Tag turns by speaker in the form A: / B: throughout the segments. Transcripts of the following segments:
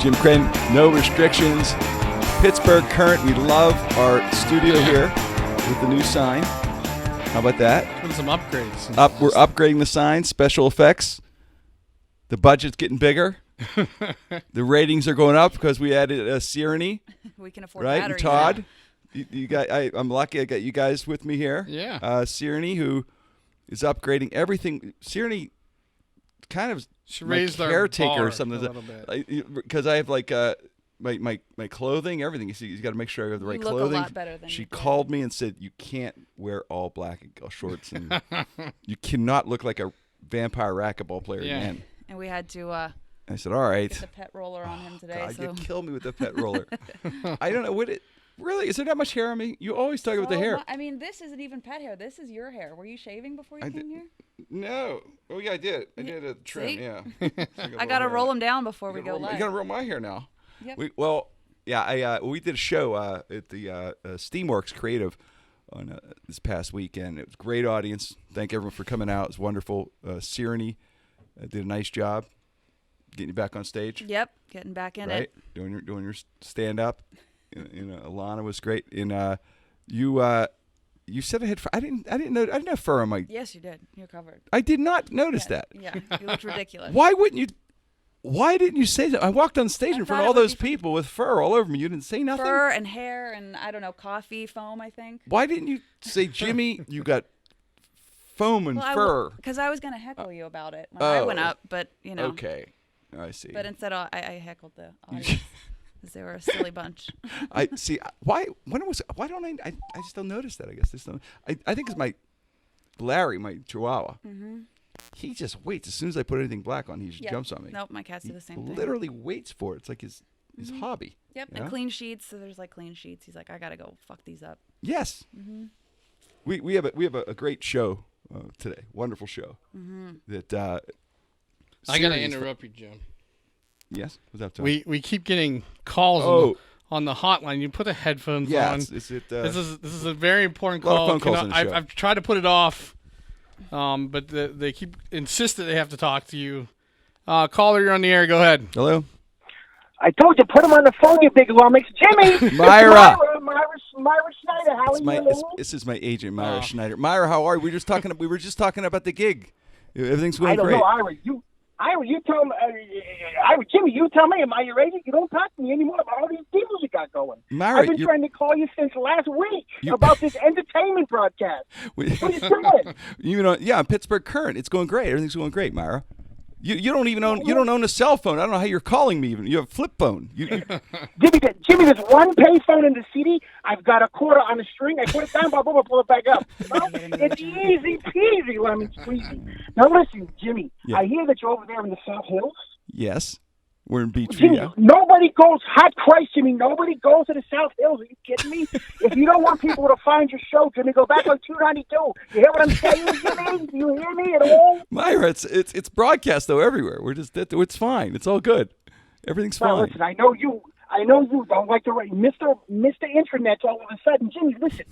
A: Jim Krenn No Restrictions. Pittsburgh Current. We love our studio here with the new sign. How about that?
B: Doing some upgrades.
A: We're upgrading the sign, special effects. The budget's getting bigger. The ratings are going up because we added a Serenity.
C: We can afford
A: right?
C: batteries.
A: And Todd, you guys, I'm lucky I got you guys with me here.
B: Yeah.
A: Serenity, who is upgrading everything. Serenity kind of
B: she raised our
A: caretaker
B: bar
A: or something.
B: a little bit.
A: Because I have like my clothing, everything. You see, you got to make sure I have the right
C: you look
A: clothing.
C: a lot better than
A: she
C: you
A: called me and said, "You can't wear all black shorts, and you cannot look like a vampire racquetball player again."
C: And we had to.
A: I said, "All right."
C: Get the pet roller on him today.
A: God,
C: so.
A: you kill me with the pet roller. I don't know what it. Really, is there that much hair on me? You always talk about the hair.
C: I mean, this isn't even pet hair. This is your hair. Were you shaving before you came here?
A: No. Oh yeah, I did. I did a trim.
C: See?
A: Yeah.
C: I gotta roll them down before we go live.
A: You gotta roll my hair now.
C: Yep.
A: We did a show at the Steamworks Creative on this past weekend. It was a great audience. Thank everyone for coming out. It was wonderful. Serenity did a nice job getting you back on stage.
C: Yep, getting back in it.
A: Doing your stand up. Alana was great. And you said I had. I didn't have fur on my.
C: Yes, you did. You're covered.
A: I did not notice that.
C: Yeah, you looked ridiculous.
A: Why didn't you say that? I walked on stage in front of all those people with fur all over me. You didn't say nothing?
C: Fur and hair and, I don't know, coffee foam, I think.
A: Why didn't you say, Jimmy, you got foam and fur?
C: Because I was going to heckle you about it when I went up, but, you know.
A: Okay. I see.
C: But instead, I heckled the audience because they were a silly bunch.
A: I see. Why don't I just don't notice that, I guess. I think it's my Larry, my Chihuahua. Mm-hmm. He just waits. As soon as I put anything black on, he just jumps on me.
C: Nope, my cats do the same thing.
A: Literally waits for it. It's like his hobby.
C: Yep, and clean sheets. So there's like clean sheets. He's like, I gotta go fuck these up.
A: Yes. Mm-hmm. We have a great show today. Wonderful show. Mm-hmm. That
B: I gotta interrupt you, Jim.
A: Yes. What's up, Tom?
B: We keep getting calls on the hotline. You put the headphones on.
A: Is it?
B: This is a very important
A: call.
B: Call.
A: Phone calls on the show.
B: I've tried to put it off. But they keep insist that they have to talk to you. Caller, you're on the air. Go ahead.
A: Hello.
D: I told you, put him on the phone, you big lummox. Jimmy!
A: Myra
D: Schneider, how are you?
A: This is my agent, Myra Schneider. Myra, how are you? We were just talking about the gig. Everything's going great.
D: I don't know, Ira, you tell me, Jimmy, you tell me, am I your agent? You don't talk to me anymore about all these deals you got going.
A: Myra,
D: I've been trying to call you since last week about this entertainment broadcast. What are you doing?
A: Pittsburgh Current. It's going great. Everything's going great, Myra. You don't even own. You don't own a cell phone. I don't know how you're calling me. Even you have a flip phone.
D: Jimmy, there's one payphone in the city. I've got a quarter on a string. I put it down, blah, pull it back up. Well, it's easy peasy, lemon squeezy. Now listen, Jimmy. I hear that you're over there in the South Hills.
A: Yes, we're in Beachview.
D: Jimmy, nobody goes. Hot Christ, Jimmy. Nobody goes to the South Hills. Are you kidding me? If you don't want people to find your show, Jimmy, go back on 292. You hear what I'm saying, Jimmy? Do you hear me at all?
A: Myra, it's broadcast though everywhere. It's fine. It's all good. Everything's fine.
D: Well, listen, I know you don't like to write Mr. Internet's all of a sudden. Jimmy, listen,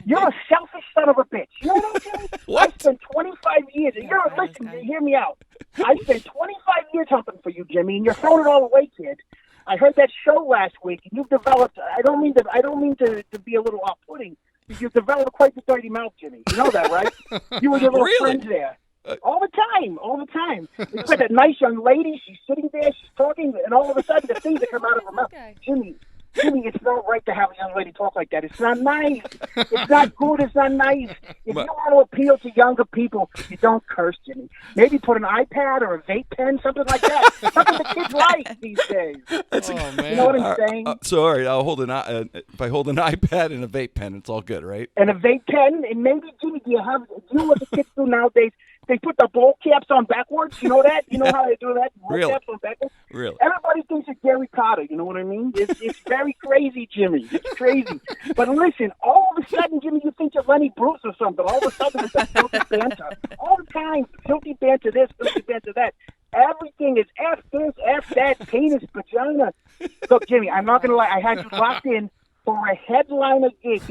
D: you're a selfish son of a bitch. You know what, Jimmy?
A: What?
D: I spent 25 years. Hear me out. I spent 25 years helping for you, Jimmy, and you're throwing it all away, kid. I heard that show last week, and you've developed. I don't mean to be a little off-putting. You've developed quite the dirty mouth, Jimmy. You know that, right? You and your little friends there. All the time. You've got that nice young lady. She's sitting there. She's talking, and all of a sudden, the things that come out of her mouth. Jimmy, it's not right to have a young lady talk like that. It's not nice. It's not good. It's not nice. If you want to appeal to younger people, you don't curse, Jimmy. Maybe put an iPad or a vape pen, something like that. Something the kids like these days.
B: Man.
D: You know what I'm saying?
A: So, all right, I'll hold if I hold an iPad and a vape pen, it's all good, right?
D: And a vape pen, and maybe, Jimmy, do you know what the kids do nowadays? They put the bowl caps on backwards. You know that? You know how they do that? Bowl caps on backwards?
A: Really?
D: Everybody thinks it's Gary Potter. You know what I mean? It's very crazy, Jimmy. It's crazy. But listen, all of a sudden, Jimmy, you think you're Lenny Bruce or something. All of a sudden, it's a filthy banter. All the time, filthy banter this, filthy banter that. Everything is F this, F that, penis, vagina. Look, Jimmy, I'm not going to lie. I had you locked in for a headliner gig.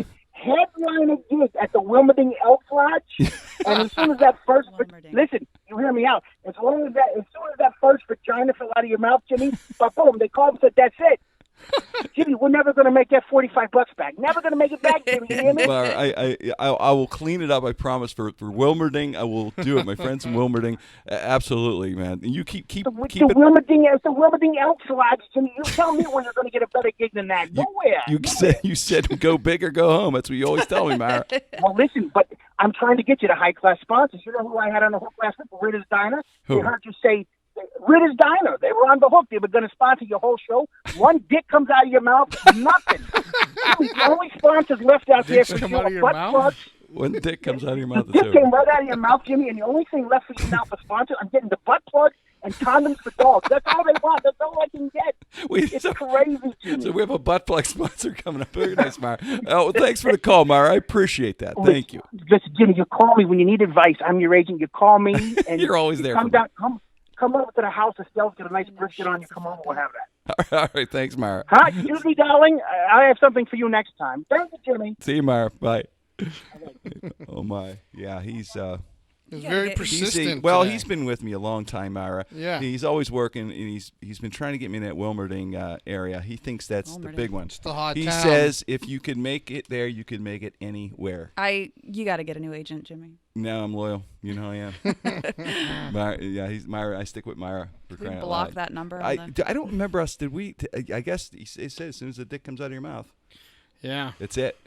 D: headliner gig at the Wilmington Elks Lodge, and as soon as that first,
C: Wilmington.
D: listen, you hear me out. As soon as that first vagina fell out of your mouth, Jimmy, but boom, they called and said, "That's it." Jimmy, we're never going to make that $45 back. Never going to make it back, Jimmy. You hear me?
A: Well, I will clean it up. I promise for Wilmerding. I will do it. My friends in Wilmerding, absolutely, man. And you keep it.
D: It's the Wilmington Elks Lodge, Jimmy. You tell me when you're going to get a better gig than that. Nowhere.
A: You said go big or go home. That's what you always tell me, Mara.
D: Well, listen, but I'm trying to get you to high-class sponsors. You know who I had on the hook last week? Ritter's Diner.
A: Who?
D: They heard you say Ritter's Diner. They were on the hook. They were going to sponsor your whole show. One dick comes out of your mouth, nothing. The only sponsors left out there for
B: come
D: you
B: out of
D: are
B: your
D: butt
B: mouth?
D: plugs.
A: When dick comes out of your mouth,
D: Dick
A: it's
D: came
A: over.
D: right out of your mouth, Jimmy, and the only thing left for you now for sponsors, I'm getting the butt plug and condoms for dogs. That's all they want. That's all I can get. It's crazy, Jimmy.
A: So we have a butt plug sponsor coming up. Very nice, Mara. Oh, well, thanks for the call, Mara. I appreciate that. Thank you.
D: Listen, Jimmy, you call me when you need advice. I'm your agent. You call me, and
A: You're always there
D: Come
A: for me.
D: down, come over to the house. Estelle's got a nice brisket on. You come over, we'll have that.
A: All right, thanks, Mara.
D: Huh? Excuse me, darling. I have something for you next time. Thank you, Jimmy.
A: See you, Mara. Bye. Oh my, yeah, he's
B: It's
C: Yeah,
B: very
C: get-
B: persistent.
A: he's been with me a long time, Mara.
B: Yeah.
A: He's always working, and he's been trying to get me in that Wilmerding area. He thinks that's the
C: Wilmerding.
A: big one.
B: It's the hot
A: He
B: town.
A: says if you could make it there, you could make it anywhere.
C: You got to get a new agent, Jimmy.
A: No, I'm loyal. You know I am. Myra, yeah, he's Myra. I stick with Myra. For
C: We
A: crying out
C: block
A: loud.
C: that number.
A: I
C: On the...
A: don't remember us. Did we? I guess he said as soon as the dick comes out of your mouth,
B: Yeah.
A: that's it.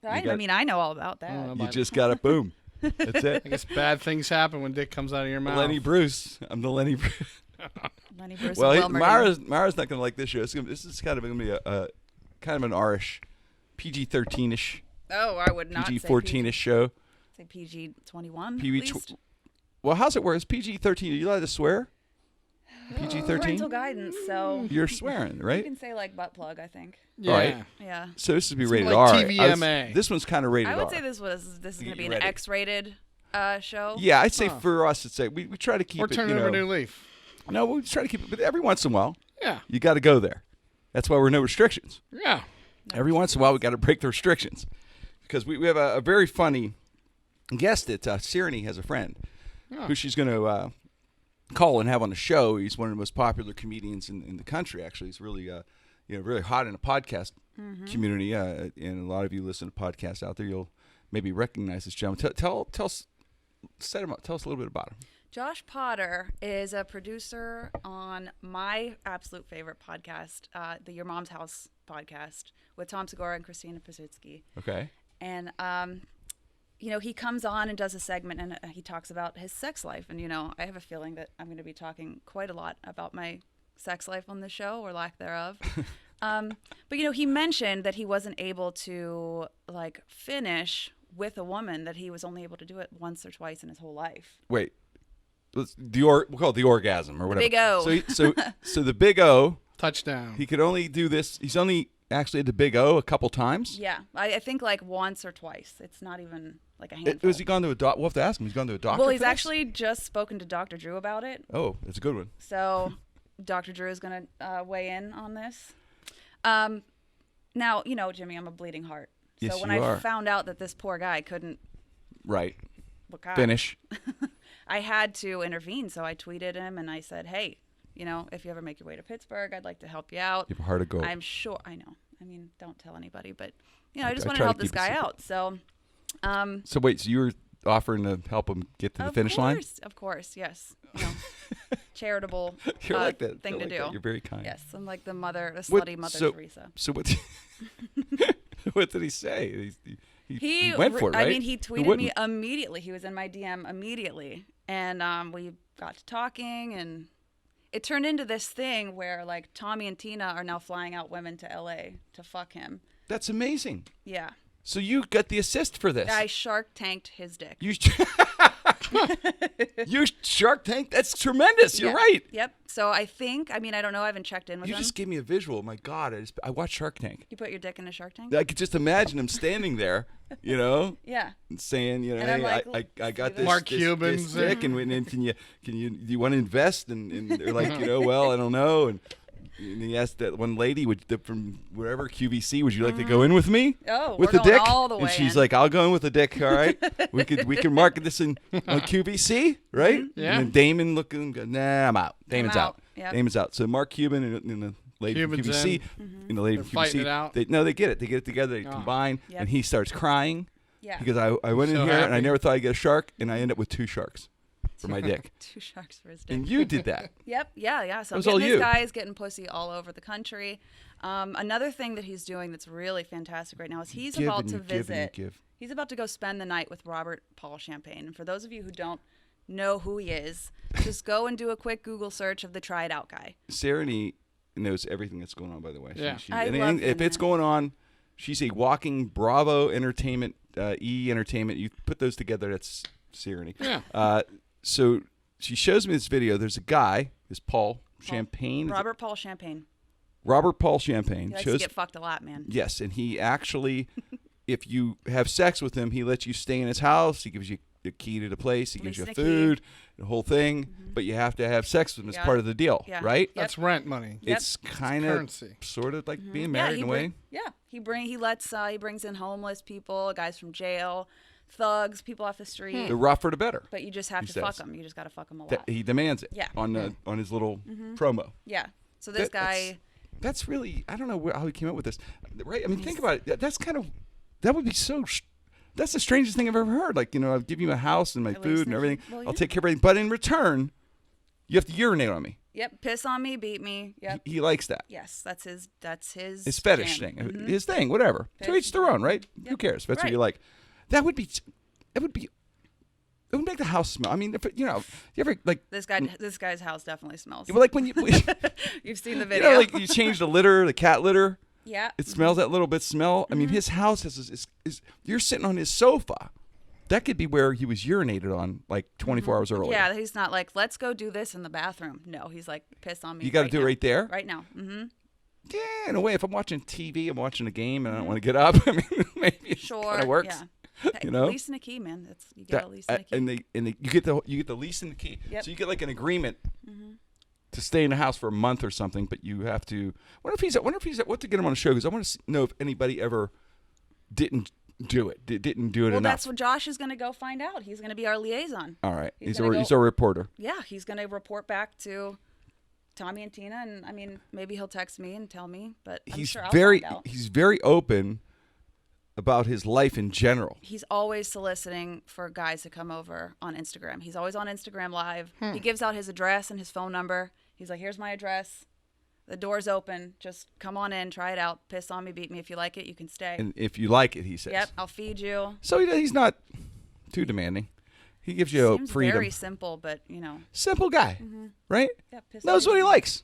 C: I mean, I know all about that.
B: Oh,
A: You just got it. Boom. That's it.
B: I guess bad things happen when dick comes out of your mouth.
A: Lenny Bruce. I'm the Lenny Bruce.
C: Lenny Bruce
A: Well,
C: and Wilmerding.
A: Mara's not going to like this show. This is kind of going to be a kind of an R-ish, PG-13ish,
C: Oh, I would not say
A: PG-14ish show.
C: Say PG-21.
A: PG
C: at least.
A: Well, how's it work? It's PG-13. Are you allowed to swear?
C: Parental
A: PG-13?
C: guidance, so
A: You're swearing,
C: you
A: right?
C: can say like butt plug. I think.
B: Yeah.
A: Right.
C: Yeah.
A: So this would be
B: It's
A: rated
B: like
A: R.
B: TVMA.
A: This one's kind of rated
C: I would
A: R.
C: say this is
A: To
C: going
A: get
C: to be
A: you
C: an
A: ready.
C: X-rated show.
A: Yeah, I'd say
B: Huh.
A: for us, it's we try to keep
B: Or
A: it.
B: turn
A: you
B: over a
A: know,
B: new leaf.
A: No, we try to keep it, but every once in a while,
B: Yeah.
A: you got to go there. That's why we're no restrictions.
B: Yeah.
A: Every once in a while, we got to break the restrictions because we have a very funny guest that Sirenny has a friend who she's going to call and have on the show. He's one of the most popular comedians in the country. Actually, he's really really hot in the podcast community. And a lot of you listen to podcasts out there. You'll maybe recognize this gentleman. Tell us, set him up. Tell us a little bit about him.
C: Josh Potter is a producer on my absolute favorite podcast, the Your Mom's House podcast, with Tom Segura and Christina Pazitsky.
A: Okay.
C: And he comes on and does a segment, and he talks about his sex life. And I have a feeling that I'm going to be talking quite a lot about my sex life on the show, or lack thereof. But he mentioned that he wasn't able to finish with a woman, that he was only able to do it once or twice in his whole life.
A: Wait. We'll call it the orgasm or whatever.
C: Big O.
A: So the big O.
B: Touchdown.
A: He could only do this. He's only actually had the big O a couple times.
C: Yeah, I think once or twice. It's not even a handful.
A: Was he gone to a doctor? We'll have to ask him. He's gone to a doctor.
C: Well, he's
A: for this?
C: actually just spoken to Dr. Drew about it.
A: Oh, that's a good one.
C: So Dr. Drew is going to weigh in on this. Now, Jimmy, I'm a bleeding heart. So
A: Yes,
C: when
A: you
C: I
A: are.
C: found out that this poor guy couldn't
A: Right.
C: look
A: Finish.
C: I had to intervene. So I tweeted him and I said, hey, if you ever make your way to Pittsburgh, I'd like to help you out.
A: You have a heart of gold.
C: I'm sure. I know. I mean, don't tell anybody, but I just
A: I
C: want
A: try
C: to
A: to
C: help this
A: keep it
C: guy
A: secret.
C: out. So,
A: So wait. So you were offering to help him get to the finish line?
C: Of course, yes. Charitable
A: You're like that.
C: thing
A: You're
C: to
A: like
C: do.
A: that. You're very kind.
C: Yes, I'm like the
A: What-
C: slutty Mother
A: so-
C: Teresa.
A: So what? What did he say? He went for it,
C: I
A: right?
C: mean, he
A: Who
C: tweeted me
A: wouldn't?
C: immediately. He was in my DM immediately, and we got to talking, and it turned into this thing where Tommy and Tina are now flying out women to LA to fuck him.
A: That's amazing.
C: Yeah,
A: So you got the assist for this.
C: I Shark Tanked his dick.
A: You you Shark Tank. That's tremendous. You're
C: Yeah.
A: right.
C: Yep. So I don't know. I haven't checked in with
A: You
C: him.
A: just gave me a visual. My God, I watched Shark Tank.
C: You put your dick in a Shark Tank?
A: I could just imagine him standing there,
C: Yeah.
A: and saying,
C: And I'm
A: hey,
C: like,
A: I got
C: see
A: this,
B: Mark
A: this,
B: Cuban's
A: this dick, and can you do you want to invest? And they're like, well, I don't know, and And he asked that one lady from wherever QVC, would you like to go in with me?
C: Oh,
A: with
C: we're
A: the
C: going
A: dick?
C: all the
A: And
C: way
A: she's
C: in.
A: like, I'll go in with the dick. All right, we can market this on QVC, right?
B: Yeah.
A: And then Damon looking, nah, I'm out. Damon's
C: out.
A: out.
C: Yep.
A: Damon's out. So Mark Cuban and the lady from
B: Cuban's
A: QVC, and the lady
B: They're
A: from
B: fighting
A: QVC,
B: it out.
A: they get it. They get it together. They combine,
C: Yep.
A: and he starts crying.
C: Yeah.
A: Because I went in
B: So
A: here and I
B: happy.
A: never thought I'd get a shark, and I end up with 2 sharks for my dick.
C: 2 sharks for his dick.
A: And you did that.
C: Yep. Yeah. So
A: That was
C: getting
A: all
C: this
A: you.
C: guy's getting pussy all over the country. Another thing that he's doing that's really fantastic right now is he's
A: Give
C: about
A: and
C: to
A: you give and you
C: visit.
A: give.
C: He's about to go spend the night with Robert Paul Champagne. And for those of you who don't know who he is, just go and do a quick Google search of the Try It Out guy.
A: Serenity knows everything that's going on, by the way.
B: Yeah.
C: I
A: Anything,
C: love
A: if it's
C: that.
A: going on, she's a walking Bravo Entertainment, Entertainment. You put those together, that's Serenity.
B: Yeah.
A: So she shows me this video. There's a guy, this Paul Champagne.
C: Robert Paul Champagne.
A: Robert Paul Champagne.
C: He likes to get fucked a lot, man.
A: Yes, and he actually, if you have sex with him, he lets you stay in his house. He gives you the key to the place. He gives you
C: Leasing a key.
A: food, the whole thing. But you have to have sex with him as
C: Yeah.
A: part of the deal,
C: Yeah.
A: right?
C: Yep.
B: That's rent money.
C: Yep.
A: It's kind of
B: currency.
A: sort of like being
C: Yeah,
A: married in a way.
C: he brings in homeless people, guys from jail, thugs, people off the street.
A: The rougher, the better.
C: But you just have
A: He
C: to fuck
A: says.
C: them. You just got to fuck them a lot.
A: That he demands it.
C: Yeah.
A: On his little promo.
C: Yeah. So this guy,
A: That's really, I don't know how he came up with this, right? I mean, think about it. That's kind of, that would be so. That's the strangest thing I've ever heard. Like, I'll give you a house and my
C: At
A: food
C: least
A: and
C: they-
A: everything.
C: well,
A: I'll
C: yeah.
A: take care of everything. But in return, you have to urinate on me.
C: yep, piss on me, beat me. Yep.
A: He likes that.
C: Yes, that's his
A: His fetish
C: jam.
A: thing, his thing, whatever. To
C: Piss.
A: each their own, right? Who
C: Yep.
A: cares? If that's what
C: Right.
A: you like. It would make the house smell. I mean, if you ever like,
C: This guy's house definitely smells.
A: well, like when you,
C: You've seen the video.
A: like you change the litter, the cat litter.
C: yeah.
A: It smells that little bit smell. I mean, his house is you're sitting on his sofa. That could be where he was urinated on like 24 hours earlier.
C: Yeah, he's not like, let's go do this in the bathroom. No, he's like, piss on me.
A: You got to
C: right
A: do it
C: now.
A: right there.
C: Right now. Mm-hmm.
A: Yeah, in a way, if I'm watching TV, I'm watching a game, and I don't want to get up. I mean, maybe it
C: Sure.
A: kind of works.
C: Yeah.
A: You know?
C: Lease and a key, man. You get a lease and a key.
A: And you get the lease and the key.
C: Yep.
A: So you get like an agreement to stay in the house for a month or something, but you have to. Wonder if he's what to get him on a show, because I want to know if anybody ever didn't do it. Didn't do it
C: Well,
A: enough.
C: that's what Josh is going to go find out. He's going to be our liaison.
A: All right.
C: He's
A: He's a reporter.
C: Yeah, he's going to report back to Tommy and Tina, and I mean, maybe he'll text me and tell me, but I'm sure I'll find out.
A: He's very open about his life in general.
C: He's always soliciting for guys to come over on Instagram. He's always on Instagram Live. He gives out his address and his phone number. He's like, here's my address. The door's open. Just come on in, try it out. Piss on me, beat me. If you like it, you can stay.
A: And if you like it, he says.
C: Yep, I'll feed you.
A: So he's not too demanding. He gives you
C: Seems
A: freedom.
C: very simple, but
A: Simple guy, right?
C: yeah, piss
A: Knows
C: on
A: what
C: me.
A: he likes.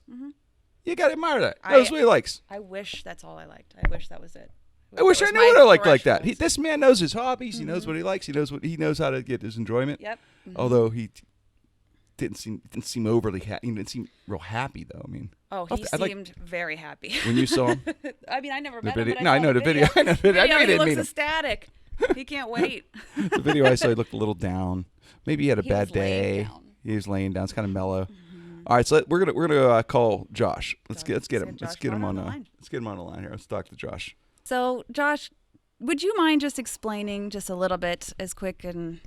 A: You got to admire that. Knows what he likes.
C: I wish that's all I liked. I wish that was it.
A: I wish I
C: That
A: knew
C: was
A: what
C: my
A: I liked like that.
C: threshold.
A: This man knows his hobbies. He knows what he likes. He knows how to get his enjoyment.
C: Yep.
A: Although he didn't seem overly happy. He didn't seem real happy though. I mean,
C: Oh, he seemed very happy.
A: when you saw him.
C: I mean, I never
A: The
C: met
A: video.
C: him. But
A: No, I know the video. I know the video. I know you
C: he
A: didn't
C: looks
A: meet him.
C: ecstatic. He can't wait.
A: The video I saw, he looked a little down. Maybe he had a
C: He
A: bad
C: was laying
A: day.
C: down.
A: He was laying down. It's kind of mellow. All right, so we're gonna call Josh. Let's get him.
C: Josh
A: Let's get him
C: Bonner
A: on.
C: on the line.
A: Let's get him on the line here. Let's talk to Josh.
C: So, Josh, would you mind just explaining just a little bit, as quickly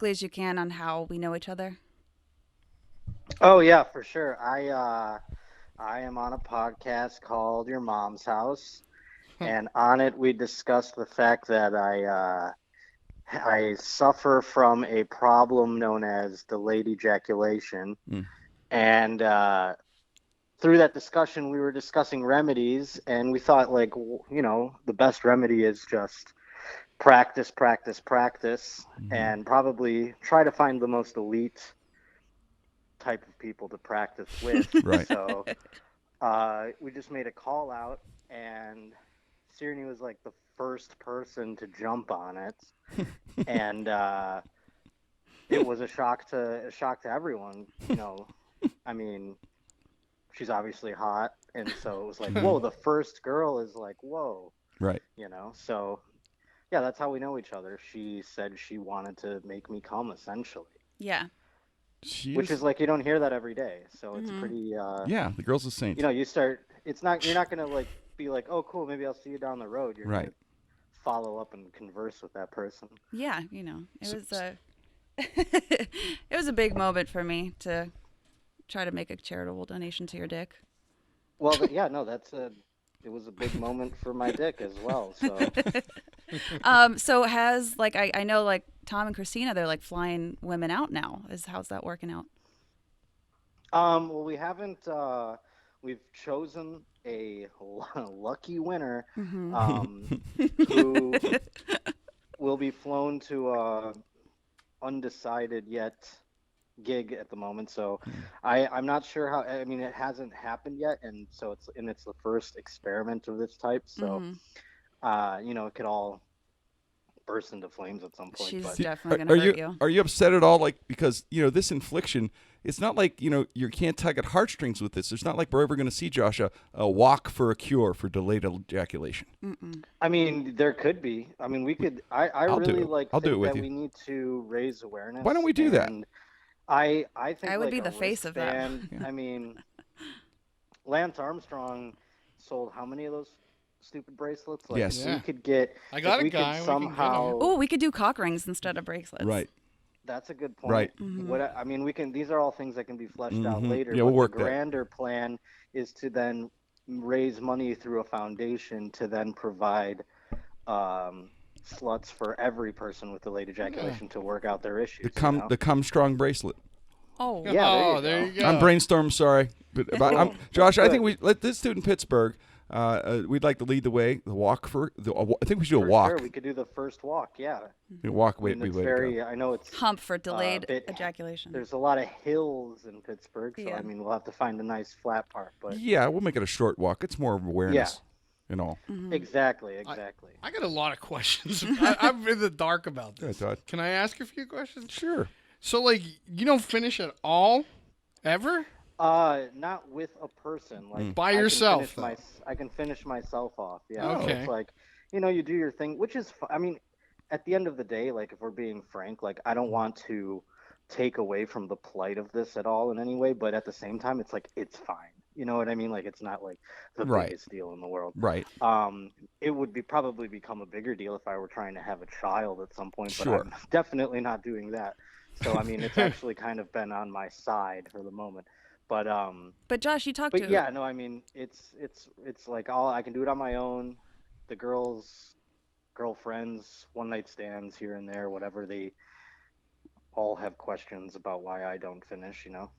C: as you can, on how we know each other?
E: Oh yeah, for sure. I am on a podcast called Your Mom's House, and on it we discussed the fact that I suffer from a problem known as delayed ejaculation, and through that discussion we were discussing remedies, and we thought the best remedy is just practice, and probably try to find the most elite type of people to practice with.
A: Right.
E: So we just made a call out, and Sirenny was like the first person to jump on it, and it was a shock to everyone. I mean, she's obviously hot, and so it was like, whoa, the first girl is like, whoa,
A: Right.
E: So yeah, that's how we know each other. She said she wanted to make me come, essentially.
C: Yeah.
E: which is like you don't hear that every day. So it's pretty.
A: Yeah, the girl's a saint.
E: You know, It's not. You're not gonna like be like, oh, cool. Maybe I'll see you down the road. You're
A: Right.
E: gonna follow up and converse with that person.
C: Yeah, you know, it was a it was a big moment for me to try to make a charitable donation to your dick.
E: Well, yeah, no, it was a big moment for my dick as well. So
C: So has like I know like Tom and Christina, they're like flying women out now. How's that working out?
E: well, we haven't. We've chosen a lucky winner who will be flown to a undecided yet gig at the moment. So I'm not sure how. I mean, it hasn't happened yet, and so it's the first experiment of this type. So you know, it could all burst into flames at some point.
C: She's
E: but
C: definitely gonna hurt you.
A: Are you upset at all? Like, because, you know, this infliction, it's not like, you know, you can't tug at heartstrings with this. It's not like we're ever going to see, Josh, a walk for a cure for delayed ejaculation.
E: I mean, there could be. I mean, we could. I really
A: I'll do it with
E: that
A: you.
E: we need to raise awareness.
A: Why don't we do that?
E: And I think
C: I would
E: like
C: be
E: a
C: the face of that.
E: wristband- I mean, Lance Armstrong sold how many of those stupid bracelets? Like,
A: Yes.
E: if
B: Yeah.
E: we could get.
B: I got
E: if
B: a
E: we
B: guy,
E: Could
B: we can get
E: somehow.
C: Oh, we could do cock rings instead of bracelets.
A: Right.
E: That's a good point.
A: Right.
E: What I mean, we can. These are all things that can be fleshed out later.
A: Yeah, we'll
E: but
A: work
E: the
A: that.
E: grander plan is to then raise money through a foundation to then provide sluts for every person with delayed ejaculation to work out their issues.
A: The Come Strong bracelet.
C: Oh.
E: Yeah,
B: there you go.
A: I'm brainstorming, sorry. But I'm, Josh, I think let's do it in Pittsburgh. We'd like to lead the way. The walk I think we should do a walk.
E: Sure, we could do the first walk. Yeah.
A: Walk.
E: I mean, it's very. I know it's.
C: Hump for delayed
E: bit-
C: ejaculation.
E: There's a lot of hills in Pittsburgh, so
C: Yeah.
E: I mean, we'll have to find a nice flat part. But
A: Yeah, we'll make it a short walk. It's more of awareness and all.
E: exactly.
B: I got a lot of questions. I'm in the dark about this.
A: Yeah, Todd.
B: Can I ask a few questions?
A: Sure.
B: So, like, you don't finish at all, ever?
E: Not with a person. Like
B: By
E: I can
B: yourself,
E: finish I can finish myself off. Yeah.
B: Oh.
E: So
B: Okay.
E: it's like, you know, you do your thing, which is. I mean, at the end of the day, like if we're being frank, like I don't want to take away from the plight of this at all in any way, but at the same time, it's like it's fine. You know what I mean? Like it's not like the
A: Right.
E: biggest deal in the world.
A: Right.
E: It would probably become a bigger deal if I were trying to have a child at some point, but
A: Sure.
E: I'm definitely not doing that. So I mean, it's actually kind of been on my side for the moment.
C: But Josh, you talked
E: But
C: to
E: yeah, no, I mean, it's like I can do it on my own. The girlfriends, one night stands here and there, whatever, they all have questions about why I don't finish, you know.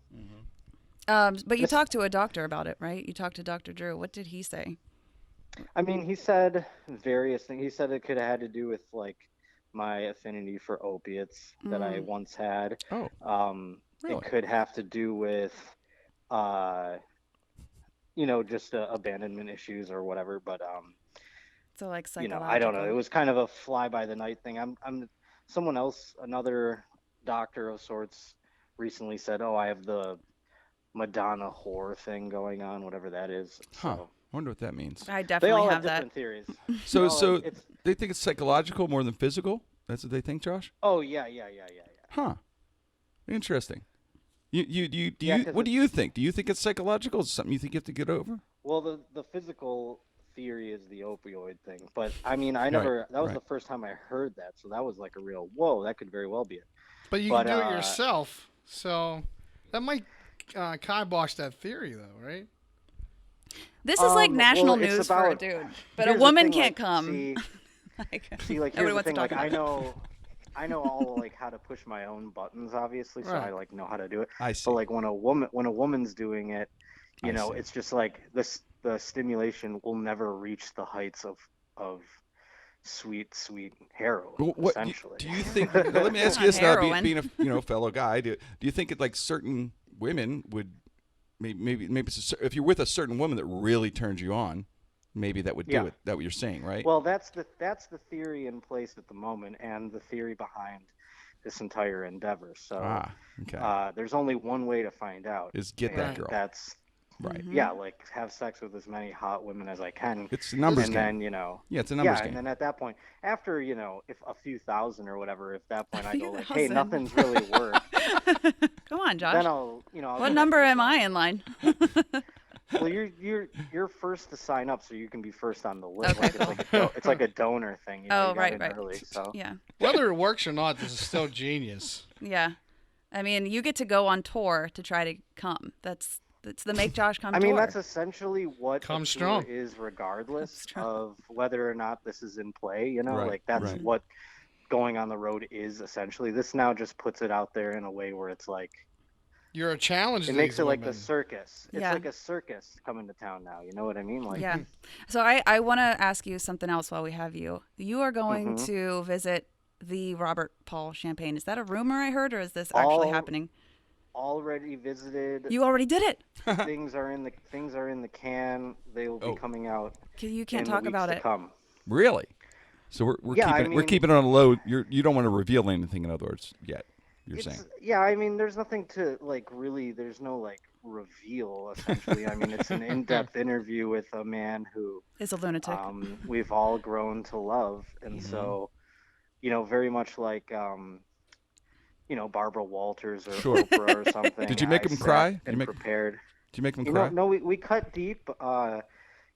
C: but you talked to a doctor about it, right? You talked to Dr. Drew. What did he say?
E: I mean, he said various things. He said it could have had to do with like my affinity for opiates that I once had.
A: Oh. Really?
E: It could have to do with you know, just abandonment issues or whatever, but
C: So like
E: you know,
C: psychological.
E: I don't know. It was kind of a fly by the night thing. I'm someone else, another doctor of sorts, recently said, "Oh, I have the Madonna whore thing going on, whatever that is."
A: Huh.
E: So
A: Wonder what that means.
C: I
E: they
C: definitely
E: all
C: have
E: have
C: that.
E: different theories.
A: So,
E: No, it's
A: they think it's psychological more than physical. That's what they think, Josh.
E: oh yeah.
A: Huh. Interesting. Do
E: Yeah,
A: you
E: 'cause
A: what do you think? Do you think it's psychological? Is it something you think you have to get over?
E: Well, the physical theory is the opioid thing, but I mean, I never. That was
A: right.
E: the first time I heard that, so that was like a real whoa. That could very well be it.
B: But you
E: But,
B: can do it yourself, so that might kibosh that theory, though, right?
C: This is like national
E: well, it's
C: news for a
E: about-
C: dude, but a
E: here's the
C: woman
E: thing,
C: can't
E: like,
C: come.
E: See,
C: Like,
E: See, like
C: nobody
E: here's the
C: wants to
E: thing.
C: talk
E: Like
C: about
E: I know all like how to push my own buttons, obviously, so
B: Right.
E: I like know how to do it.
A: I see.
E: But like when a woman's doing it, you
A: I
E: know,
A: see.
E: it's just like the stimulation will never reach the heights of sweet heroin.
A: Well, what
E: essentially.
A: do you think? Now, let me ask you
C: Not
A: this now,
C: heroin.
A: being a fellow guy. Do you think it like certain women would maybe if you're with a certain woman that really turns you on, maybe that would do
E: Yeah.
A: it. That what you're saying, right?
E: Well, that's the theory in place at the moment, and the theory behind this entire endeavor. So
A: okay.
E: there's only one way to find out.
A: Is get that
E: and
A: girl.
E: That's
A: Right.
E: yeah, like have sex with as many hot women as I can.
A: It's a numbers
E: and
A: game.
E: then, you know,
A: Yeah, it's a numbers
E: yeah,
A: game.
E: and then at that point, after, you know, if a few thousand or whatever, if that point I go like, hey,
C: 1,000.
E: nothing's really worked,
C: Come on, Josh.
E: then I'll, you know, I'll
C: What
E: go
C: number
E: back to
C: am
E: the
C: I
E: drawing.
C: in line?
E: Well, you're first to sign up, so you can be first on the list.
C: Okay,
E: It's like a donor thing. You know,
C: Oh,
E: you got
C: right,
E: in
C: right.
E: Early, so.
C: Yeah.
B: Whether it works or not, this is still genius.
C: Yeah. I mean, you get to go on tour to try to come. That's the Make Josh Come
E: I
C: tour.
E: mean, that's essentially what
B: Come
E: a
B: strong.
E: tour is, regardless
C: strong.
E: of whether or not this is in play. You know,
A: Right,
E: like that's
A: right.
E: what going on the road is essentially. This now just puts it out there in a way where it's like
B: You're a challenge.
E: it
B: to
E: makes
B: these
E: it like
B: women.
E: the circus. It's
C: Yeah.
E: like a circus coming to town now. You know what I mean? Like,
C: Yeah. So I want to ask you something else while we have you. You are going
E: Mhm.
C: to visit the Robert Paul Champagne. Is that a rumor I heard, or is this actually
E: All-
C: happening?
E: already visited.
C: You already did it.
E: Things are in the can. They will be
A: Oh.
E: coming out.
C: You
E: in
C: can't
E: the
C: talk
E: weeks
C: about
E: to
C: it.
E: Come.
A: Really? So we're
E: Yeah,
A: keeping
E: I
A: we're
E: mean-
A: keeping it on a low. You don't want to reveal anything, in other words, yet. You're
E: It's,
A: saying.
E: yeah, I mean, there's nothing to like really. There's no like reveal. Essentially, I mean, it's an in-depth interview with a man who
C: It's a lunatic.
E: we've all grown to love, and so, you know, very much like you know, Barbara Walters or
A: Sure.
E: Oprah or something.
A: Did you make
E: I
A: him
E: sat
A: cry? Did
E: And
A: you make-
E: prepared.
A: Do you make them
E: You
A: cry?
E: know, no, we cut deep.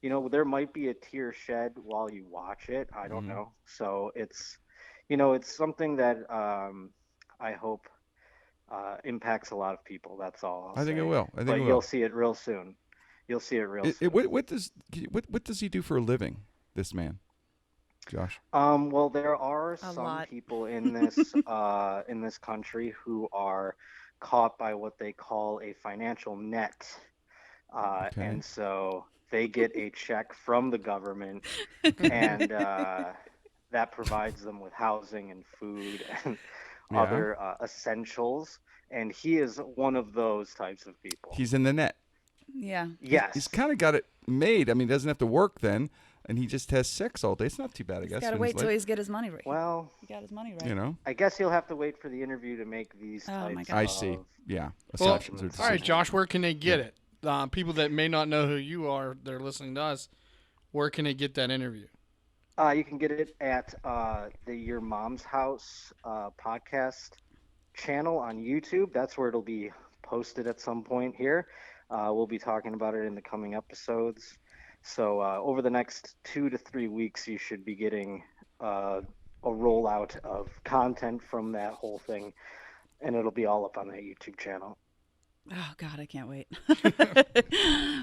E: You know, there might be a tear shed while you watch it. I don't know. So it's, you know, it's something that I hope impacts a lot of people. That's all.
A: I think it
E: say.
A: will. I think
E: But
A: it will.
E: you'll see it real soon. You'll see it real soon.
A: What does he do for a living? This man, Josh.
E: Well, there are
C: A
E: some
C: lot.
E: people in this country who are caught by what they call a financial net,
A: Okay.
E: and so they get a check from the government, and that provides them with housing and food and
A: Yeah.
E: other essentials. And he is one of those types of people.
A: He's in the net.
C: Yeah.
E: Yes.
A: He's kind of got it made. I mean, he doesn't have to work then, and he just has sex all day. It's not too bad, I
C: He's
A: guess.
C: got to
A: when
C: wait
A: he's
C: till
A: like-
C: he's get his money right.
E: Well,
C: He got his money right.
A: You know.
E: I guess you'll have to wait for the interview to make these
C: Oh, my
E: types
C: God.
A: I see.
E: of-
A: Yeah.
B: Well,
A: Assumptions or
B: all right,
A: decisions.
B: Josh, where can they get it? People that may not know who you are, they're listening to us. Where can they get that interview?
E: You can get it at the Your Mom's House podcast channel on YouTube. That's where it'll be posted at some point here. We'll be talking about it in the coming episodes. So over the next 2 to 3 weeks, you should be getting a rollout of content from that whole thing, and it'll be all up on that YouTube channel.
C: Oh God, I can't wait.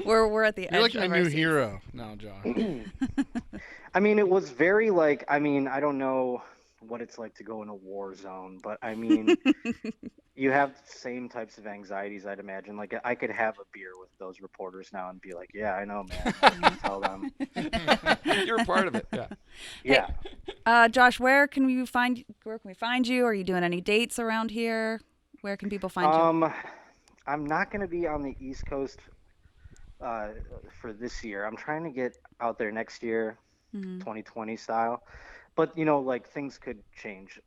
C: we're at the
B: You're
C: edge
B: like my
C: of our
B: new
C: seats.
B: hero now, Josh.
E: I mean, it was very like, I mean, I don't know what it's like to go in a war zone, but I mean, you have the same types of anxieties, I'd imagine. Like, I could have a beer with those reporters now and be like, yeah, I know, man. I can tell them.
A: You're a part of it. Yeah.
E: Yeah.
C: Josh, where can we find you? Are you doing any dates around here? Where can people find you?
E: I'm not going to be on the East Coast for this year. I'm trying to get out there next year, 2020 style. But, you know, like, things could change.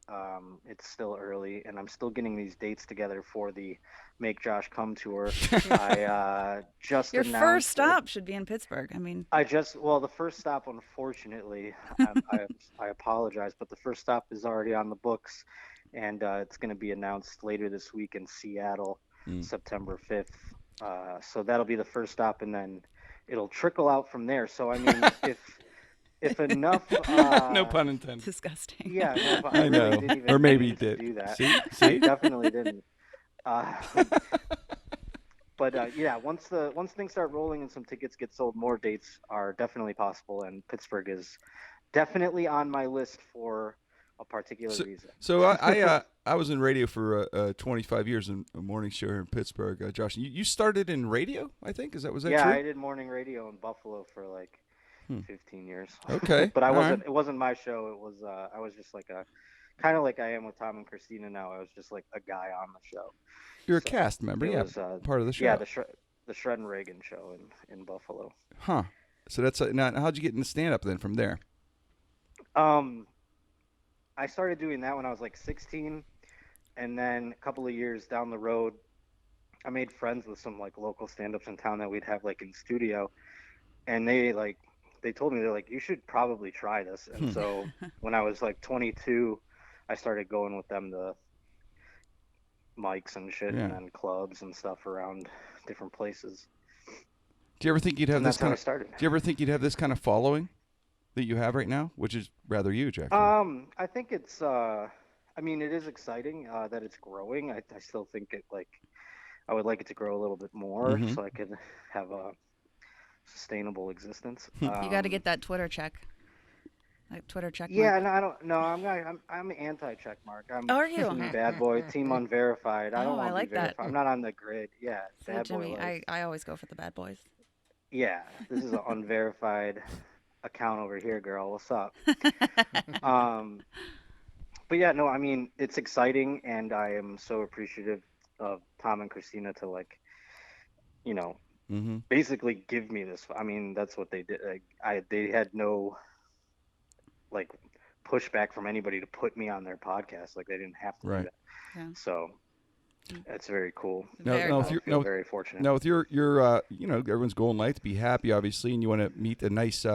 E: It's still early, and I'm still getting these dates together for the Make Josh Come tour. I just
C: Your
E: announced
C: first
E: it.
C: stop should be in Pittsburgh. I mean,
E: Well, the first stop, unfortunately, I apologize, but the first stop is already on the books, and it's going to be announced later this week in Seattle, September 5th. So that'll be the first stop, and then it'll trickle out from there. So, I mean, if enough...
A: No pun intended.
C: disgusting.
E: Yeah, no, but
A: I
E: really
A: know.
E: didn't even
A: Or maybe
E: mean
A: he
E: to
A: did.
E: do that.
A: See?
E: I
A: See?
E: definitely didn't. But yeah, once things start rolling and some tickets get sold, more dates are definitely possible, and Pittsburgh is definitely on my list for a particular reason.
A: So I was in radio for 25 years in a morning show here in Pittsburgh. Josh, you started in radio, I think. Was that
E: Yeah,
A: true?
E: I did morning radio in Buffalo for like 15 years.
A: Okay.
E: But I
A: All
E: wasn't.
A: right.
E: It wasn't my show. It was. I was just like kind of like I am with Tom and Christina now. I was just like a guy on the show.
A: You're a cast member,
E: It
A: yeah,
E: was,
A: part of the show.
E: Yeah, the Shred and Reagan show in Buffalo.
A: Huh. So that's now. How'd you get into stand-up then from there?
E: I started doing that when I was like 16, and then a couple of years down the road, I made friends with some like local stand-ups in town that we'd have like in studio, and they told me, they're like, you should probably try this. And so when I was like 22, I started going with them to mics and shit, and then clubs and stuff around different places.
A: Do you ever think you'd have this kind of?
E: Started.
A: Do you ever think you'd have this kind of following that you have right now, which is rather huge, actually?
E: I think it's. I mean, it is exciting that it's growing. I still think it I would like it to grow a little bit more, so I could have a sustainable existence.
C: You got to get that Twitter check. Like Twitter check mark.
E: Yeah, no, I don't. No, I'm anti-check mark.
C: Are you?
E: Team bad boy, team unverified. I don't want to be
C: that.
E: verified. I'm not on the grid. Yeah,
C: See,
E: bad
C: Jimmy,
E: boy. Life.
C: I always go for the bad boys.
E: Yeah, this is an unverified account over here, girl. What's up? But yeah, no, I mean, it's exciting, and I am so appreciative of Tom and Christina to basically give me this. I mean, that's what they did. They had no pushback from anybody to put me on their podcast. Like, they didn't have to do that. Yeah. So that's very cool. I feel very fortunate.
A: Now, with your everyone's goal in life to be happy, obviously, and you want to meet a nice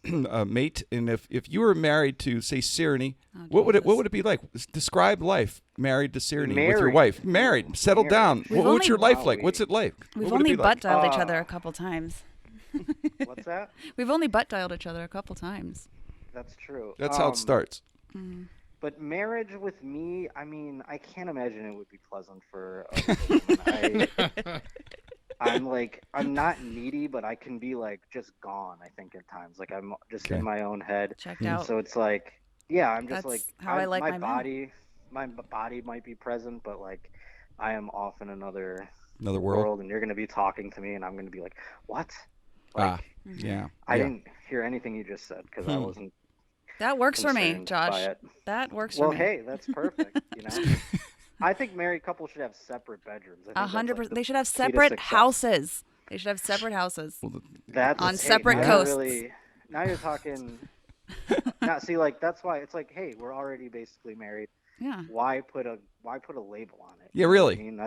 A: mate. And if you were married to, say, Sirenny, what would it be like? Describe life married to Sirenny with your wife. Married, settled down. What's your life like? What's it like?
C: We've only butt dialed each other a couple times.
E: What's that?
C: We've only butt dialed each other a couple times.
E: That's true.
A: That's how it starts.
E: But marriage with me, I mean, I can't imagine it would be pleasant for a woman. I'm not needy, but I can be just gone, I think, at times. Like, I'm just in my own head.
C: Checked out.
E: So it's I'm just
C: That's how I like
E: my body. My body might be present, but I am off in another world, and you're going to be talking to me, and I'm going to be like, what?
A: Yeah.
E: I didn't hear anything you just said because I wasn't.
C: That works for me, Josh. That works for me.
E: Well, hey, that's perfect. I think married couples should have separate bedrooms.
C: 100%. They should have separate houses. They should have separate houses.
E: That's
C: on separate coasts.
E: Now you're talking. Now, see, that's why it's hey, we're already basically married.
C: Yeah.
E: Why put a label on it?
A: Yeah, really.
E: I mean,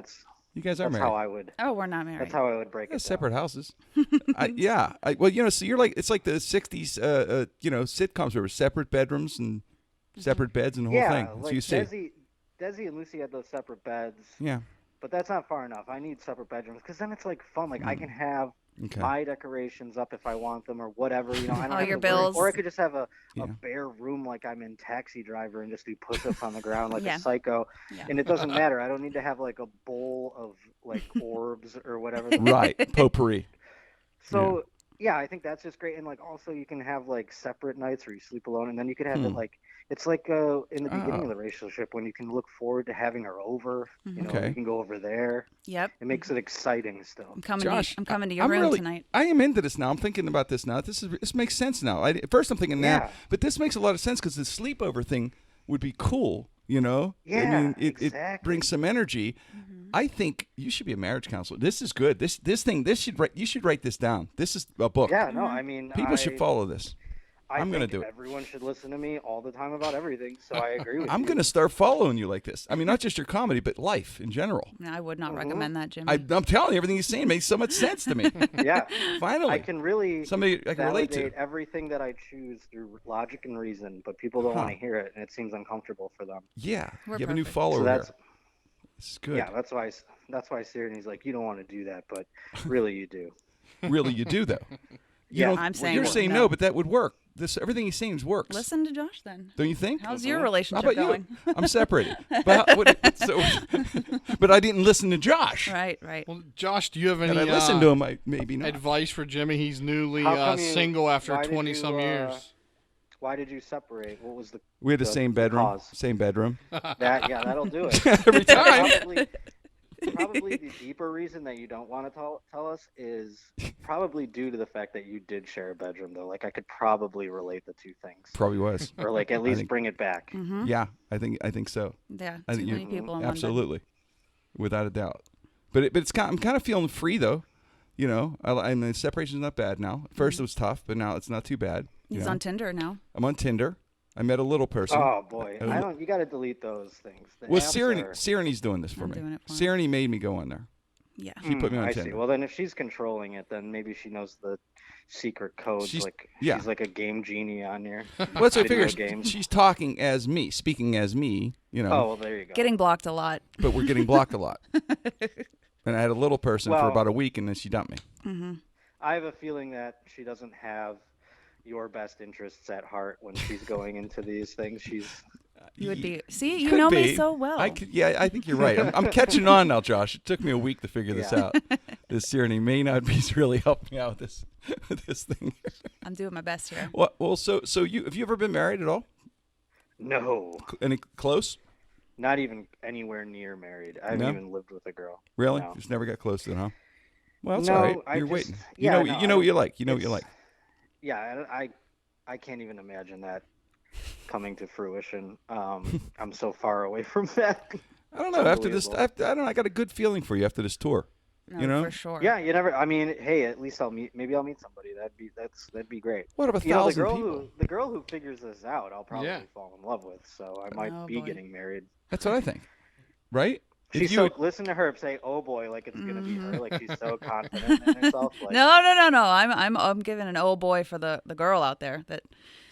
A: you guys are married.
E: How I would.
C: Oh, we're not married.
E: That's how I would break it.
A: Separate houses. So you're it's like the '60s, sitcoms where separate bedrooms and separate beds and the whole thing. So you see.
E: Desi and Lucy had those separate beds.
A: Yeah.
E: But that's not far enough. I need separate bedrooms because then it's fun. I can have my decorations up if I want them or whatever. I don't
C: all
E: have
C: your
E: to
C: bills.
E: Or I could just have a bare room like I'm in Taxi Driver and just do push-ups on the ground like a psycho. Yeah. And it doesn't matter. I don't need to have a bowl of orbs or whatever.
A: Right. Potpourri.
E: So yeah, I think that's just great. And also you can have separate nights where you sleep alone, and then you could have it it's in the beginning of the relationship when you can look forward to having her over. You can go over there.
C: Yep.
E: It makes it exciting still.
C: I'm coming
A: Josh,
C: I'm coming to your room tonight.
A: I am into this now. I'm thinking about this now. This makes sense now. At first I'm thinking but this makes a lot of sense because the sleepover thing would be cool. Yeah, I mean, it brings some energy. I think you should be a marriage counselor. This is good. You should write this down. This is a book.
E: Yeah, no, I mean,
A: people should follow this. I'm going to do it.
E: Everyone should listen to me all the time about everything, so I agree with you.
A: I'm going to start following you like this. I mean, not just your comedy, but life in general.
C: I would not recommend that, Jimmy.
A: I'm telling you, everything he's saying makes so much sense to me.
E: Yeah.
A: Finally.
E: I can really
A: somebody I can relate to.
E: Everything that I choose through logic and reason, but people don't want to hear it, and it seems uncomfortable for them.
A: Yeah.
C: We're
A: you have a new follower here. It's good.
E: Yeah, that's why Sirenny's you don't want to do that, but really you do.
A: Really you do, though.
C: I'm saying
A: you're saying no, but that would work. Everything he's saying works.
C: Listen to Josh then.
A: Don't you think?
C: How's your relationship
A: How about
C: going?
A: You? I'm separated. But I didn't listen to Josh.
C: Right.
B: Well, Josh, do you have any
A: I listened to him, maybe not.
B: advice for Jimmy? He's newly single after 20-some years.
E: Why did you separate? What was the
A: We had the same bedroom.
E: Cause?
A: Same bedroom.
E: That'll do it.
A: Every time.
E: Probably the deeper reason that you don't want to tell us is probably due to the fact that you did share a bedroom, though. I could probably relate the two things.
A: Probably was.
E: Or at least bring it back.
C: Mm-hmm.
A: Yeah, I think so.
C: Yeah,
A: I think
C: many people in
A: absolutely, without a doubt. But I'm kind of feeling free though. And the separation's not bad now. At first it was tough, but now it's not too bad.
C: He's on Tinder now.
A: I'm on Tinder. I met a little person.
E: Oh boy, you got to delete those things.
A: Sirenny's doing this for me.
C: Doing it for him.
A: Sirenny made me go on there.
C: Yeah.
A: She put me on
E: I
A: Tinder.
E: see. Well, then if she's controlling it, then maybe she knows the secret codes.
A: She's-
E: like
A: yeah.
E: she's like a game genie on here.
A: Well, that's what I
E: Video
A: figure.
E: games.
A: She's talking as me, speaking as me,
E: Oh, well, there you go.
C: Getting blocked a lot.
A: but we're getting blocked a lot. And I had a little person for
E: Well-
A: about a week, and then she dumped me.
C: Mm-hmm.
E: I have a feeling that she doesn't have your best interests at heart when she's going into these things.
C: You would be. See, you
A: Could
C: know
A: be.
C: me so well.
A: I think you're right. I'm catching on now, Josh. It took me a week to figure this
E: Yeah.
A: out. This tyranny may not be really helping me out with this thing.
C: I'm doing my best here.
A: Well, so have you ever been married at all?
E: No,
A: Any close?
E: not even anywhere near married. I haven't
A: No?
E: even lived with a girl.
A: Really?
E: No.
A: Just never got close to it, huh? Well, that's
E: No,
A: all right.
E: I
A: You're
E: just-
A: waiting.
E: yeah,
A: You know what you like. You know what you
E: it's-
A: like.
E: Yeah, I can't even imagine that coming to fruition. I'm so far away from that.
A: I don't know. After this, I don't know. I got a good feeling for you after this tour.
C: No,
A: You know?
C: for sure.
E: Yeah, you never. I mean, hey, at least maybe I'll meet somebody. That'd be great.
A: What about
E: You know,
A: 1,000 people?
E: the girl who figures this out, I'll probably
B: Yeah.
E: fall in love with. So I might
C: Oh,
E: be
C: boy.
E: getting married.
A: That's what I think. Right? If
E: She's
A: you
E: so
A: would-
E: listen to her say, "Oh boy," like it's gonna be her. Like she's so confident in herself. Like,
C: No. I'm giving an oh boy for the girl out there that.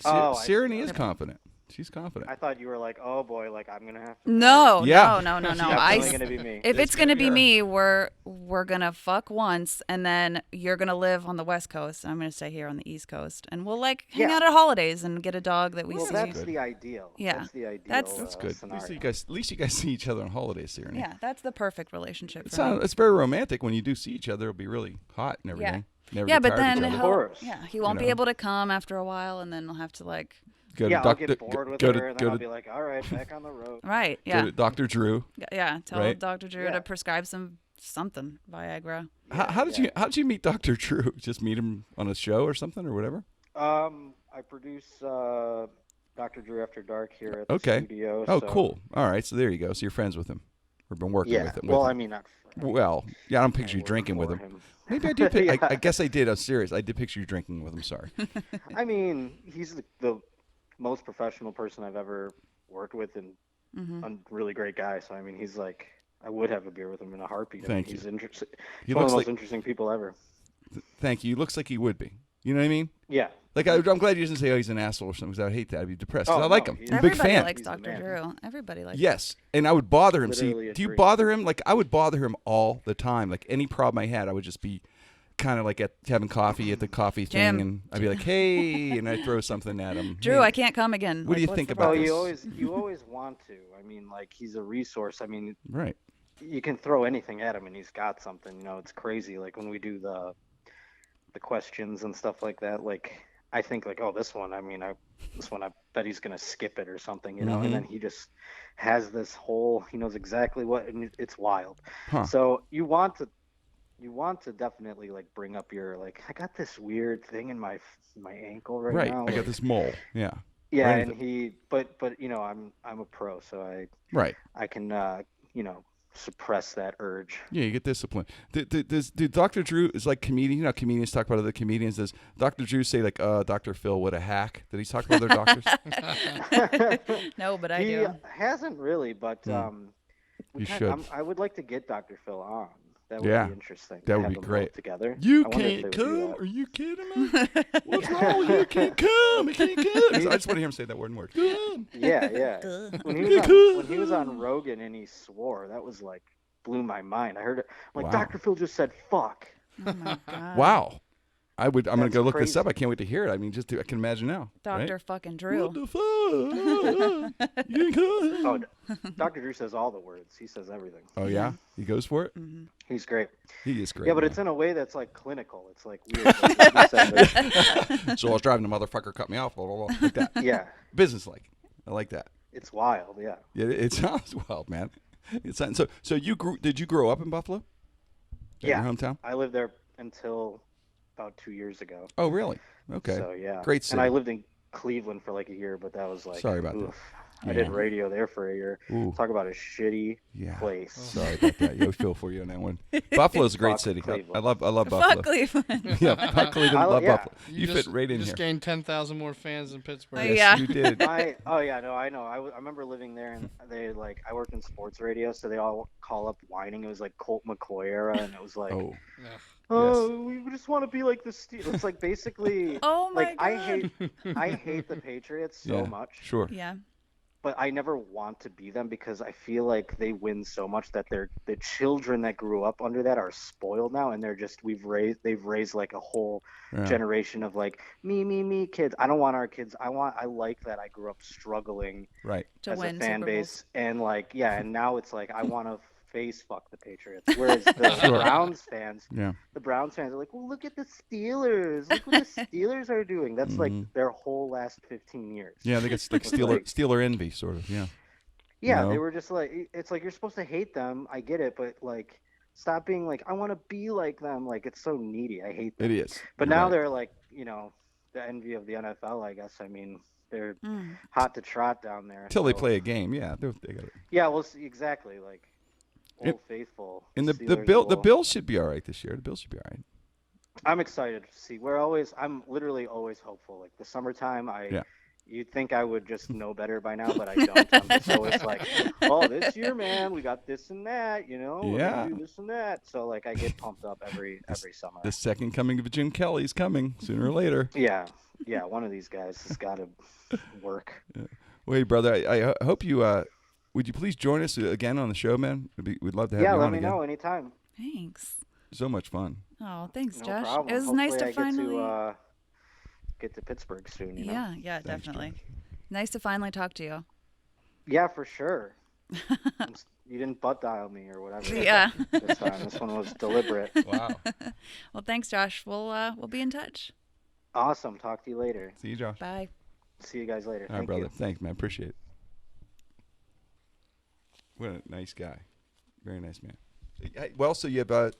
E: Oh, I see.
A: Tyranny is confident. She's confident.
E: I thought you were like, "Oh boy," like I'm gonna have to.
C: No,
A: Yeah.
C: no.
E: It's
C: I.
E: definitely gonna be me.
C: If it's gonna be
A: her.
C: me, we're gonna fuck once, and then you're gonna live on the West Coast, and I'm gonna stay here on the East Coast, and we'll like hang
E: Yeah.
C: out at holidays and get a dog that we
E: Well,
C: see.
E: that's the ideal.
C: Yeah.
E: That's the ideal.
C: That's
A: Good. At
E: Scenario.
A: least you guys see each other on holidays, Tyranny.
C: Yeah, that's the perfect relationship.
A: It's very romantic when you do see each other. It'll be really hot and everything. Never
C: Yeah,
A: get
C: but
A: tired of
C: then
A: each other.
E: Of course.
C: he won't be
A: know.
C: able to come after a while, and then he'll have to like.
A: Go to
E: Yeah, I'll
A: Doctor.
E: get bored with
A: go
E: her,
A: to
E: and
A: go
E: then I'll
A: to,
E: be like, "All right, back on the road."
C: Right.
A: go
C: Yeah.
A: to Dr. Drew.
C: Yeah. Tell
A: Right?
C: Dr. Drew
E: Yeah.
C: to prescribe something, Viagra.
A: How did you meet Dr. Drew? Just meet him on a show or something or whatever?
E: I produce Dr. Drew After Dark here at the
A: Okay.
E: studio.
A: Oh,
E: so-
A: cool. All right, so there you go. So you're friends with him. We've been working
E: Yeah.
A: with him.
E: Well,
A: with
E: I
A: him.
E: mean, not.
A: Well, yeah, I don't picture
E: I
A: you
E: work
A: drinking with
E: for
A: him. Maybe I do.
E: Yeah.
A: I guess I did. I'm serious. I did picture you drinking with him. Sorry.
E: I mean, he's the most professional person I've ever worked with, and a really great guy. So I mean, he's like, I would have a beer with him in a heartbeat.
A: Thank
E: He's interesting.
A: He
E: He's one of
A: looks
E: the most
A: like.
E: interesting people ever.
A: Thank you. He looks like he would be. You know what I mean?
E: Yeah.
A: Like I'm glad you didn't say, "Oh, he's an asshole" or something. Because I would hate that. I'd be depressed. 'Cause
E: Oh,
A: I like
E: no,
A: him.
E: he's-
A: I'm a big
C: Everybody
A: fan.
C: likes
E: He's the
C: Dr.
E: man.
C: Drew. Everybody likes.
A: Yes, and I would bother him.
E: Literally
A: See,
E: a
A: do you
E: dream.
A: bother him? Like I would bother him all the time. Like any problem I had, I would just be kind of like having coffee at the coffee
C: Jim.
A: thing, and I'd be like, "Hey," and I'd throw something at him.
C: Drew,
A: Hey,
C: I can't come again.
A: What do you
C: Like,
A: think
C: what's the
A: about
E: Oh,
C: problem?
A: this?
E: you always want to. I mean, like he's a resource. I mean,
A: Right.
E: you can throw anything at him and he's got something. You know, it's crazy. Like when we do the questions and stuff like that. Like I think like, oh, this one. I mean, I bet he's gonna skip it or something. You know, and then he just has this whole. He knows exactly what, and it's wild.
A: Huh.
E: So you want to definitely like bring up your like, I got this weird thing in my ankle right now.
A: I got
E: like-
A: this mole. Yeah.
E: Yeah,
A: right
E: and but you know, I'm a pro, so
A: Right.
E: I can you know, suppress that urge.
A: Yeah, you get disciplined. Does Dr. Drew is like comedian? You know, comedians talk about other comedians. Does Dr. Drew say like, "Dr. Phil, what a hack"? Did he talk about other doctors?
C: No, but I
E: He
C: do.
E: hasn't really, but
A: You should.
E: I would like to get Dr. Phil on. That would
A: Yeah,
E: be interesting.
A: that
E: to
A: would
E: have
A: be
E: them both
A: great.
E: together.
A: You
E: I wonder if
A: can't
E: they would do
A: come?
E: that.
A: Are you kidding me? What's wrong with you? Can't come? I can't come. I just want to hear him say that one word. Come.
E: Yeah. When he was on Rogan and he swore, that was like blew my mind. I heard it. I'm like,
A: Wow.
E: Dr. Phil just said fuck.
C: Oh my God.
A: Wow. I'm gonna
E: That's
A: go look this
E: crazy.
A: up. I can't wait to hear it. I mean, I can imagine now.
C: Dr.
A: Right?
C: fucking Drew.
A: What the fuck? You can't come.
E: Oh, Dr. Drew says all the words. He says everything.
A: Oh yeah, he goes for it.
E: He's great.
A: He is great.
E: Yeah, but
A: man.
E: it's in a way that's like clinical. It's like weird. Like, he said that-
A: So I was driving, the motherfucker cut me off. Blah, blah, blah, like that.
E: yeah,
A: Business like. I like that.
E: it's wild. Yeah.
A: Yeah, it sounds wild, man. It's so you grew. Did you grow up in Buffalo? At
E: Yeah.
A: Your hometown.
E: I lived there until about 2 years ago.
A: Oh really? Okay.
E: So yeah.
A: Great city.
E: And I lived in Cleveland for like a year, but that was like
A: Sorry about that.
E: oof. I did radio there for a year.
A: Ooh.
E: Talk about a shitty
A: Yeah.
E: place.
A: Sorry about that. Yeah, we feel for you on that one. Buffalo's a great
E: Fuck
A: city.
E: Cleveland.
A: I love Buffalo.
C: Fuck Cleveland.
A: Yeah, fuck Cleveland. Love
E: yeah.
A: Buffalo. You fit right in
B: You
A: here.
B: just gained 10,000 more fans than Pittsburgh.
A: Yes,
C: Yeah.
A: you did.
E: I know. I remember living there, and they I worked in sports radio, so they all call up whining. It was like Colt McCoy era, and it was like,
A: Oh,
E: we just want to be like the Steelers. It's like basically,
C: Oh my
E: like
C: God.
E: I hate the Patriots so
A: yeah,
E: much,
A: Sure.
C: Yeah.
E: but I never want to be them because I feel like they win so much that the children that grew up under that are spoiled now, and they've raised like a whole generation of like me kids. I don't want our kids. I like that I grew up struggling
A: Right.
C: To
E: as a
C: win
E: fan
C: Super
E: base, and like and now it's like I want to face fuck the Patriots. Whereas the Browns fans, the Browns fans are like, well, look at the Steelers. Look what the Steelers are doing. That's like their whole last 15 years.
A: Yeah, they got like Steeler envy, sort of. Yeah.
E: Yeah,
A: No.
E: they were just like, it's like you're supposed to hate them. I get it, but like, stop being like, I want to be like them. Like, it's so needy. I hate them.
A: It is.
E: But
A: You're
E: now
A: right.
E: they're like, the envy of the NFL, I guess. I mean, they're hot to trot down there.
A: Until they play a game. Yeah, they got it.
E: Yeah, well, exactly. Like, Old Faithful.
A: And the
E: Steelers
A: Bills should be all right this year. The Bills should be all right.
E: I'm excited to see. I'm literally always hopeful. Like the summertime, you'd think I would just know better by now, but I don't. I'm just always like, oh, this year, man, we got this and that, we're gonna do this and that. So like, I get pumped up every summer.
A: The second coming of Jim Kelly's coming sooner or later.
E: Yeah, one of these guys has got to work.
A: Yeah. Well, hey, brother, I hope you would you please join us again on the show, man? We'd love to have you on
E: let me
A: again.
E: know anytime.
C: Thanks.
A: So much fun.
C: Oh, thanks,
E: No
C: Josh.
E: problem.
C: It was
E: Hopefully
C: nice to
E: I
C: finally.
E: Get to Pittsburgh soon.
C: Yeah,
A: Thanks,
C: definitely.
A: Josh.
C: Nice to finally talk to you.
E: Yeah, for sure. You didn't butt dial me or whatever.
C: Yeah.
E: This time, this one was deliberate.
A: Wow.
C: Well, thanks, Josh. We'll be in touch.
E: Awesome. Talk to you later.
A: See you, Josh.
C: Bye.
E: See you guys later.
A: All right,
E: Thank
A: brother.
E: you.
A: Thanks, man. Appreciate it. What a nice guy. Very nice man. Well, so you have a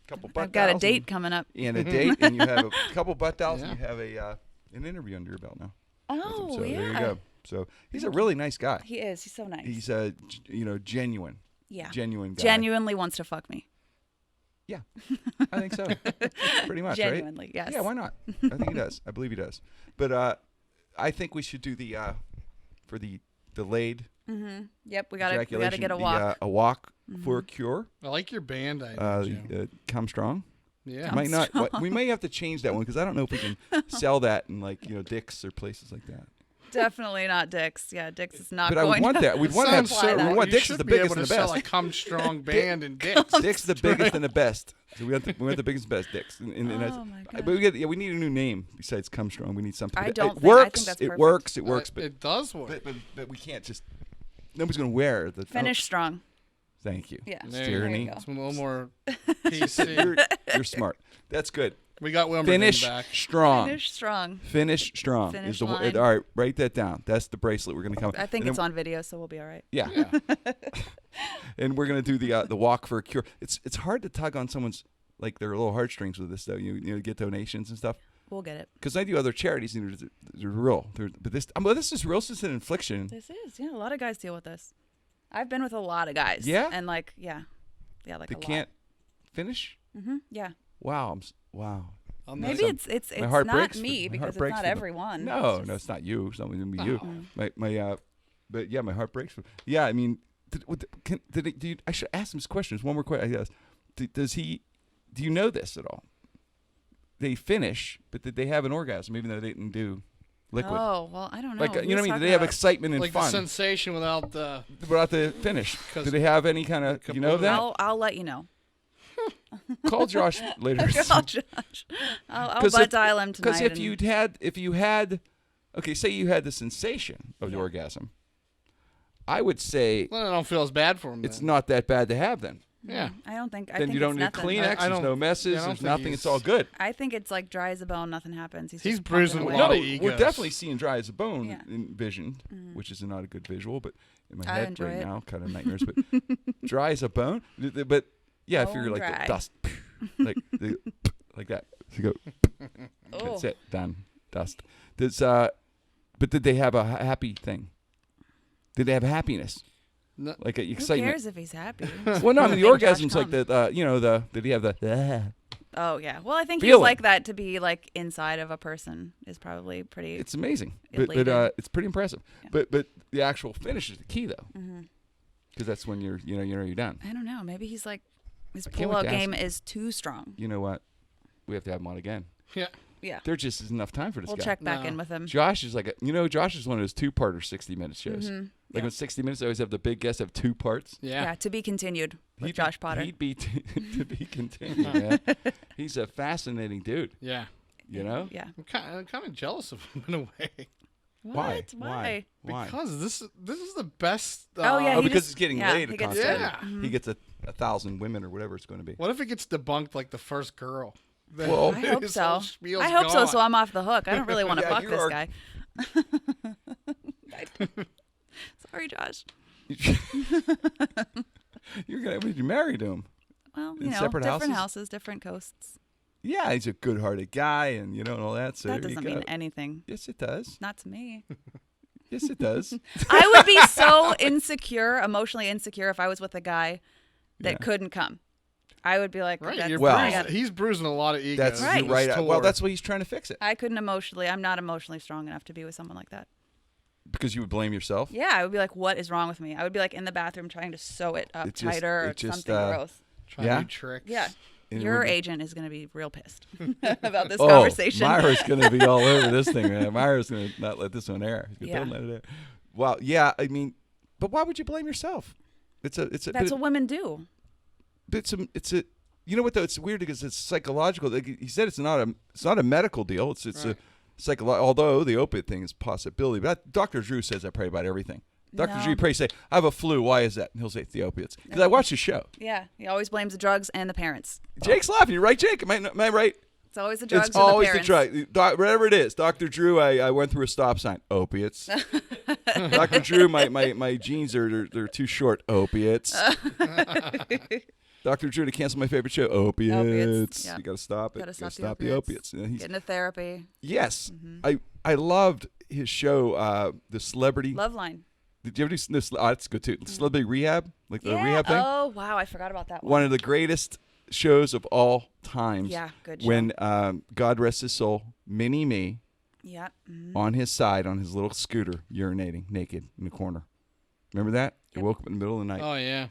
A: couple butt
C: I've got a
A: dials
C: date coming up.
A: and a date, and you have a couple butt dials,
B: Yeah.
A: and you have an interview under your belt now.
C: Oh,
A: So
C: yeah.
A: there you go. So he's a really nice guy.
C: He is. He's so nice.
A: He's genuine.
C: yeah.
A: Genuine guy.
C: Genuinely wants to fuck me.
A: Yeah, I think so. Pretty much,
C: Genuinely,
A: right?
C: yes.
A: Yeah, why not? I think he does. I believe he does. But I think we should do the for the delayed
C: Yep. We gotta
A: ejaculation,
C: get a walk.
A: a walk for a cure.
B: I like your band idea, Jim.
A: Come strong.
B: Yeah.
A: Might not. We may have to change that one because I don't know if we can sell that in Dick's or places like that.
C: Definitely not Dick's. Yeah, Dick's is not
A: But I
C: going
A: would want
C: to
A: that. We'd want to have.
C: supply that.
A: We want
B: You
A: Dick's is
B: should
A: the
B: be
A: biggest
B: able
A: and
B: to
A: the
B: sell
A: best.
B: a Come Strong band in Dick's.
A: Dick's the biggest and the best. So we want the biggest and best Dick's. And
C: Oh, my God.
A: But we need a new name besides Come Strong. We need something.
C: I
A: It
C: don't think- I
A: works.
C: think that's
A: It
C: perfect.
A: works. It works. But
B: It does work.
A: but we can't just. Nobody's gonna wear the
C: Finish strong.
A: Thank you.
C: Yeah.
B: There
A: Tyranny.
C: you go.
B: It's a little more PC.
A: You're smart. That's good.
B: We got Wimbledon
A: Finish
B: back.
A: strong.
C: Finish strong.
A: Finish strong
C: Finish
A: is the
C: line.
A: all right. Write that down. That's the bracelet we're gonna come.
C: I think
A: and
C: it's
A: then-
C: on video, so we'll be all right.
A: Yeah. And we're gonna do the walk for a cure. It's hard to tug on someone's their little heartstrings with this though. You get donations and stuff.
C: We'll get it.
A: Because I do other charities and they're real. But this is real. This is an infliction.
C: This is. Yeah, a lot of guys deal with this. I've been with a lot of guys.
A: Yeah?
C: And yeah,
A: They
C: a lot.
A: can't finish.
C: Yeah.
A: Wow. Wow.
C: Maybe it's
A: My heart
C: not
A: breaks
C: me
A: my
C: because
A: heart
C: it's
A: breaks
C: not
A: for them.
C: everyone.
A: No,
C: It's
A: no, it's not you. It's not going to be you.
B: Oh.
A: But yeah, my heart breaks. Yeah, I mean, I should ask him this question. There's one more question. I guess. Do you know this at all? They finish, but did they have an orgasm even though they didn't do liquid?
C: Oh, well, I don't know.
A: You know what I mean?
C: Who's
A: Did they have
C: talking
A: excitement and
B: Like the
A: fun
B: sensation without the.
A: without the finish? Did they have any kind of, you know
B: Kaboom.
A: that?
C: I'll let you know.
A: Call Josh later.
C: I'll Josh. I'll butt dial him tonight.
A: Because if you had, okay, say you had the sensation of the orgasm, I would say
B: Well, I don't feel as bad for him.
A: it's
B: then.
A: not that bad to have then.
B: Yeah.
C: I don't think. I
A: Then
C: think
A: you don't
C: it's
A: need
C: nothing.
A: Kleenex.
B: I
A: There's
B: don't-
A: no messes.
B: yeah, I don't
A: There's
B: think
A: nothing.
B: he's-
A: It's all good.
C: I think it's like dry as a bone. Nothing happens. He's
B: He's
C: just
B: bruising
C: pumping
B: a lot
C: away.
B: of
A: No,
B: egos.
A: we're definitely seeing dry as a bone
C: Yeah.
A: envisioned, which is not a good visual, but in my
C: I
A: head
C: enjoy
A: right
C: it.
A: now, kind of nightmares. But dry as a bone. But yeah, if you're
C: Bone
A: like the
C: dry.
A: dust, like like that, so you go.
C: Oh.
A: That's it. Done. Dust. But did they have a happy thing? Did they have happiness?
B: No.
A: Like
C: Who
A: excitement?
C: cares if he's happy?
A: Well, no, I mean the
C: Make Josh
A: orgasms, like
C: come.
A: did he have the?
C: Oh yeah. Well, I think he's
A: Feeling.
C: like that to be like inside of a person is probably pretty.
A: It's amazing,
C: Elated.
A: but it's pretty impressive.
C: Yeah.
A: But the actual finish is the key, though,
C: Mm-hmm.
A: because that's when you're done.
C: I don't know. Maybe he's like his
A: I can't wait
C: pullout
A: to ask
C: game
A: him.
C: is too strong.
A: You know what? We have to have him on again.
B: Yeah.
C: Yeah.
A: There just isn't enough time for this
C: We'll
A: guy.
C: check back
B: No.
C: in with him.
A: Josh is like Josh is one of those 2-parter 60-minute shows.
C: Mhm.
A: Like
C: Yeah.
A: on 60 Minutes, they always have the big guests have 2 parts.
C: Yeah. To be continued with Josh Potter.
A: He'd be to be continued, man. He's a fascinating dude.
B: Yeah.
A: You know?
C: Yeah.
B: I'm kind of jealous of him in a way.
A: Why?
C: Why?
A: Why?
B: Because this is the best.
C: Oh, yeah,
A: Oh,
C: he
A: because
C: just-
A: he's getting
C: yeah,
A: laid
C: he gets
A: constantly.
B: Yeah.
C: Mhm.
A: He gets 1,000 women or whatever it's going to be.
B: What if it gets debunked like the first girl? Then
A: Well,
C: I hope
B: his
C: so.
B: whole spiel's
C: I hope so.
B: gone.
C: So I'm off the hook. I don't really want to
A: Yeah,
C: fuck
A: you
C: this
A: are-
C: guy. Sorry, Josh.
A: You're gonna be married to him.
C: Well,
A: In
C: you know,
A: separate
C: different
A: houses?
C: houses, different coasts.
A: Yeah, he's a good-hearted guy, and and all that. So
C: That
A: there you
C: doesn't
A: go.
C: mean anything.
A: Yes, it does.
C: Not to me.
A: Yes, it does.
C: I would be so insecure, emotionally insecure, if I was with a guy that
A: Yeah.
C: couldn't come. I would be like,
B: Right,
C: that's-
B: you're
A: Well-
C: I,
B: bruising-
C: got-
B: he's bruising a lot of egos.
A: That's
C: Right.
B: in
A: right.
B: this
A: Well,
B: tour.
A: that's what he's trying to fix it.
C: I couldn't emotionally. I'm not emotionally strong enough to be with someone like that.
A: Because you would blame yourself.
C: Yeah, I would be like, what is wrong with me? I would be like in the bathroom trying to sew it up
A: It just-
C: tighter or
A: it just,
C: something gross.
B: Trying
A: Yeah?
B: new tricks.
C: Yeah.
A: And it
C: Your
A: would be-
C: agent is going to be real pissed about this
A: Oh,
C: conversation.
A: Myra's going to be all over this thing, man. Myra's going to not let this one air. She's
C: Yeah.
A: gonna let it air. Well, yeah, I mean, but why would you blame yourself? It's a
C: That's what women do.
A: it's a you know what though, it's weird because it's psychological. Like he said, it's not a medical deal. It's
B: Right.
A: a psychological. Although the opiate thing is a possibility, but Dr. Drew says that probably about everything. Dr.
C: No.
A: Drew probably say, "I have a flu. Why is that?" And he'll say it's the opiates because I watched the show.
C: Yeah, he always blames the drugs and the parents.
A: Jake's laughing. You're right, Jake. Am I right?
C: It's always the drugs
A: It's
C: and the
A: always the
C: parents.
A: drug. Whatever it is, Dr. Drew. I went through a stop sign. Opiates. Dr. Drew. My jeans they're too short. Opiates. Dr. Drew to cancel my favorite show. Opiates.
C: Yeah.
A: You got to stop it.
C: Gotta
A: You
C: stop the
A: stop the
C: opiates.
A: opiates. And he's,
C: Get into therapy.
A: yes,
C: Mm-hmm.
A: I loved his show. The Celebrity.
C: Loveline.
A: Did you ever do this? Oh, that's good too. Celebrity Rehab, like the
C: Yeah.
A: rehab thing.
C: Oh, wow. I forgot about that one.
A: One of the greatest shows of all times.
C: Yeah, good show.
A: When God rest his soul, Mini Me
C: Yeah. Mhm.
A: on his side on his little scooter, urinating naked in the corner. Remember that? He
C: Yep.
A: woke up in the middle of the night.
B: Oh yeah.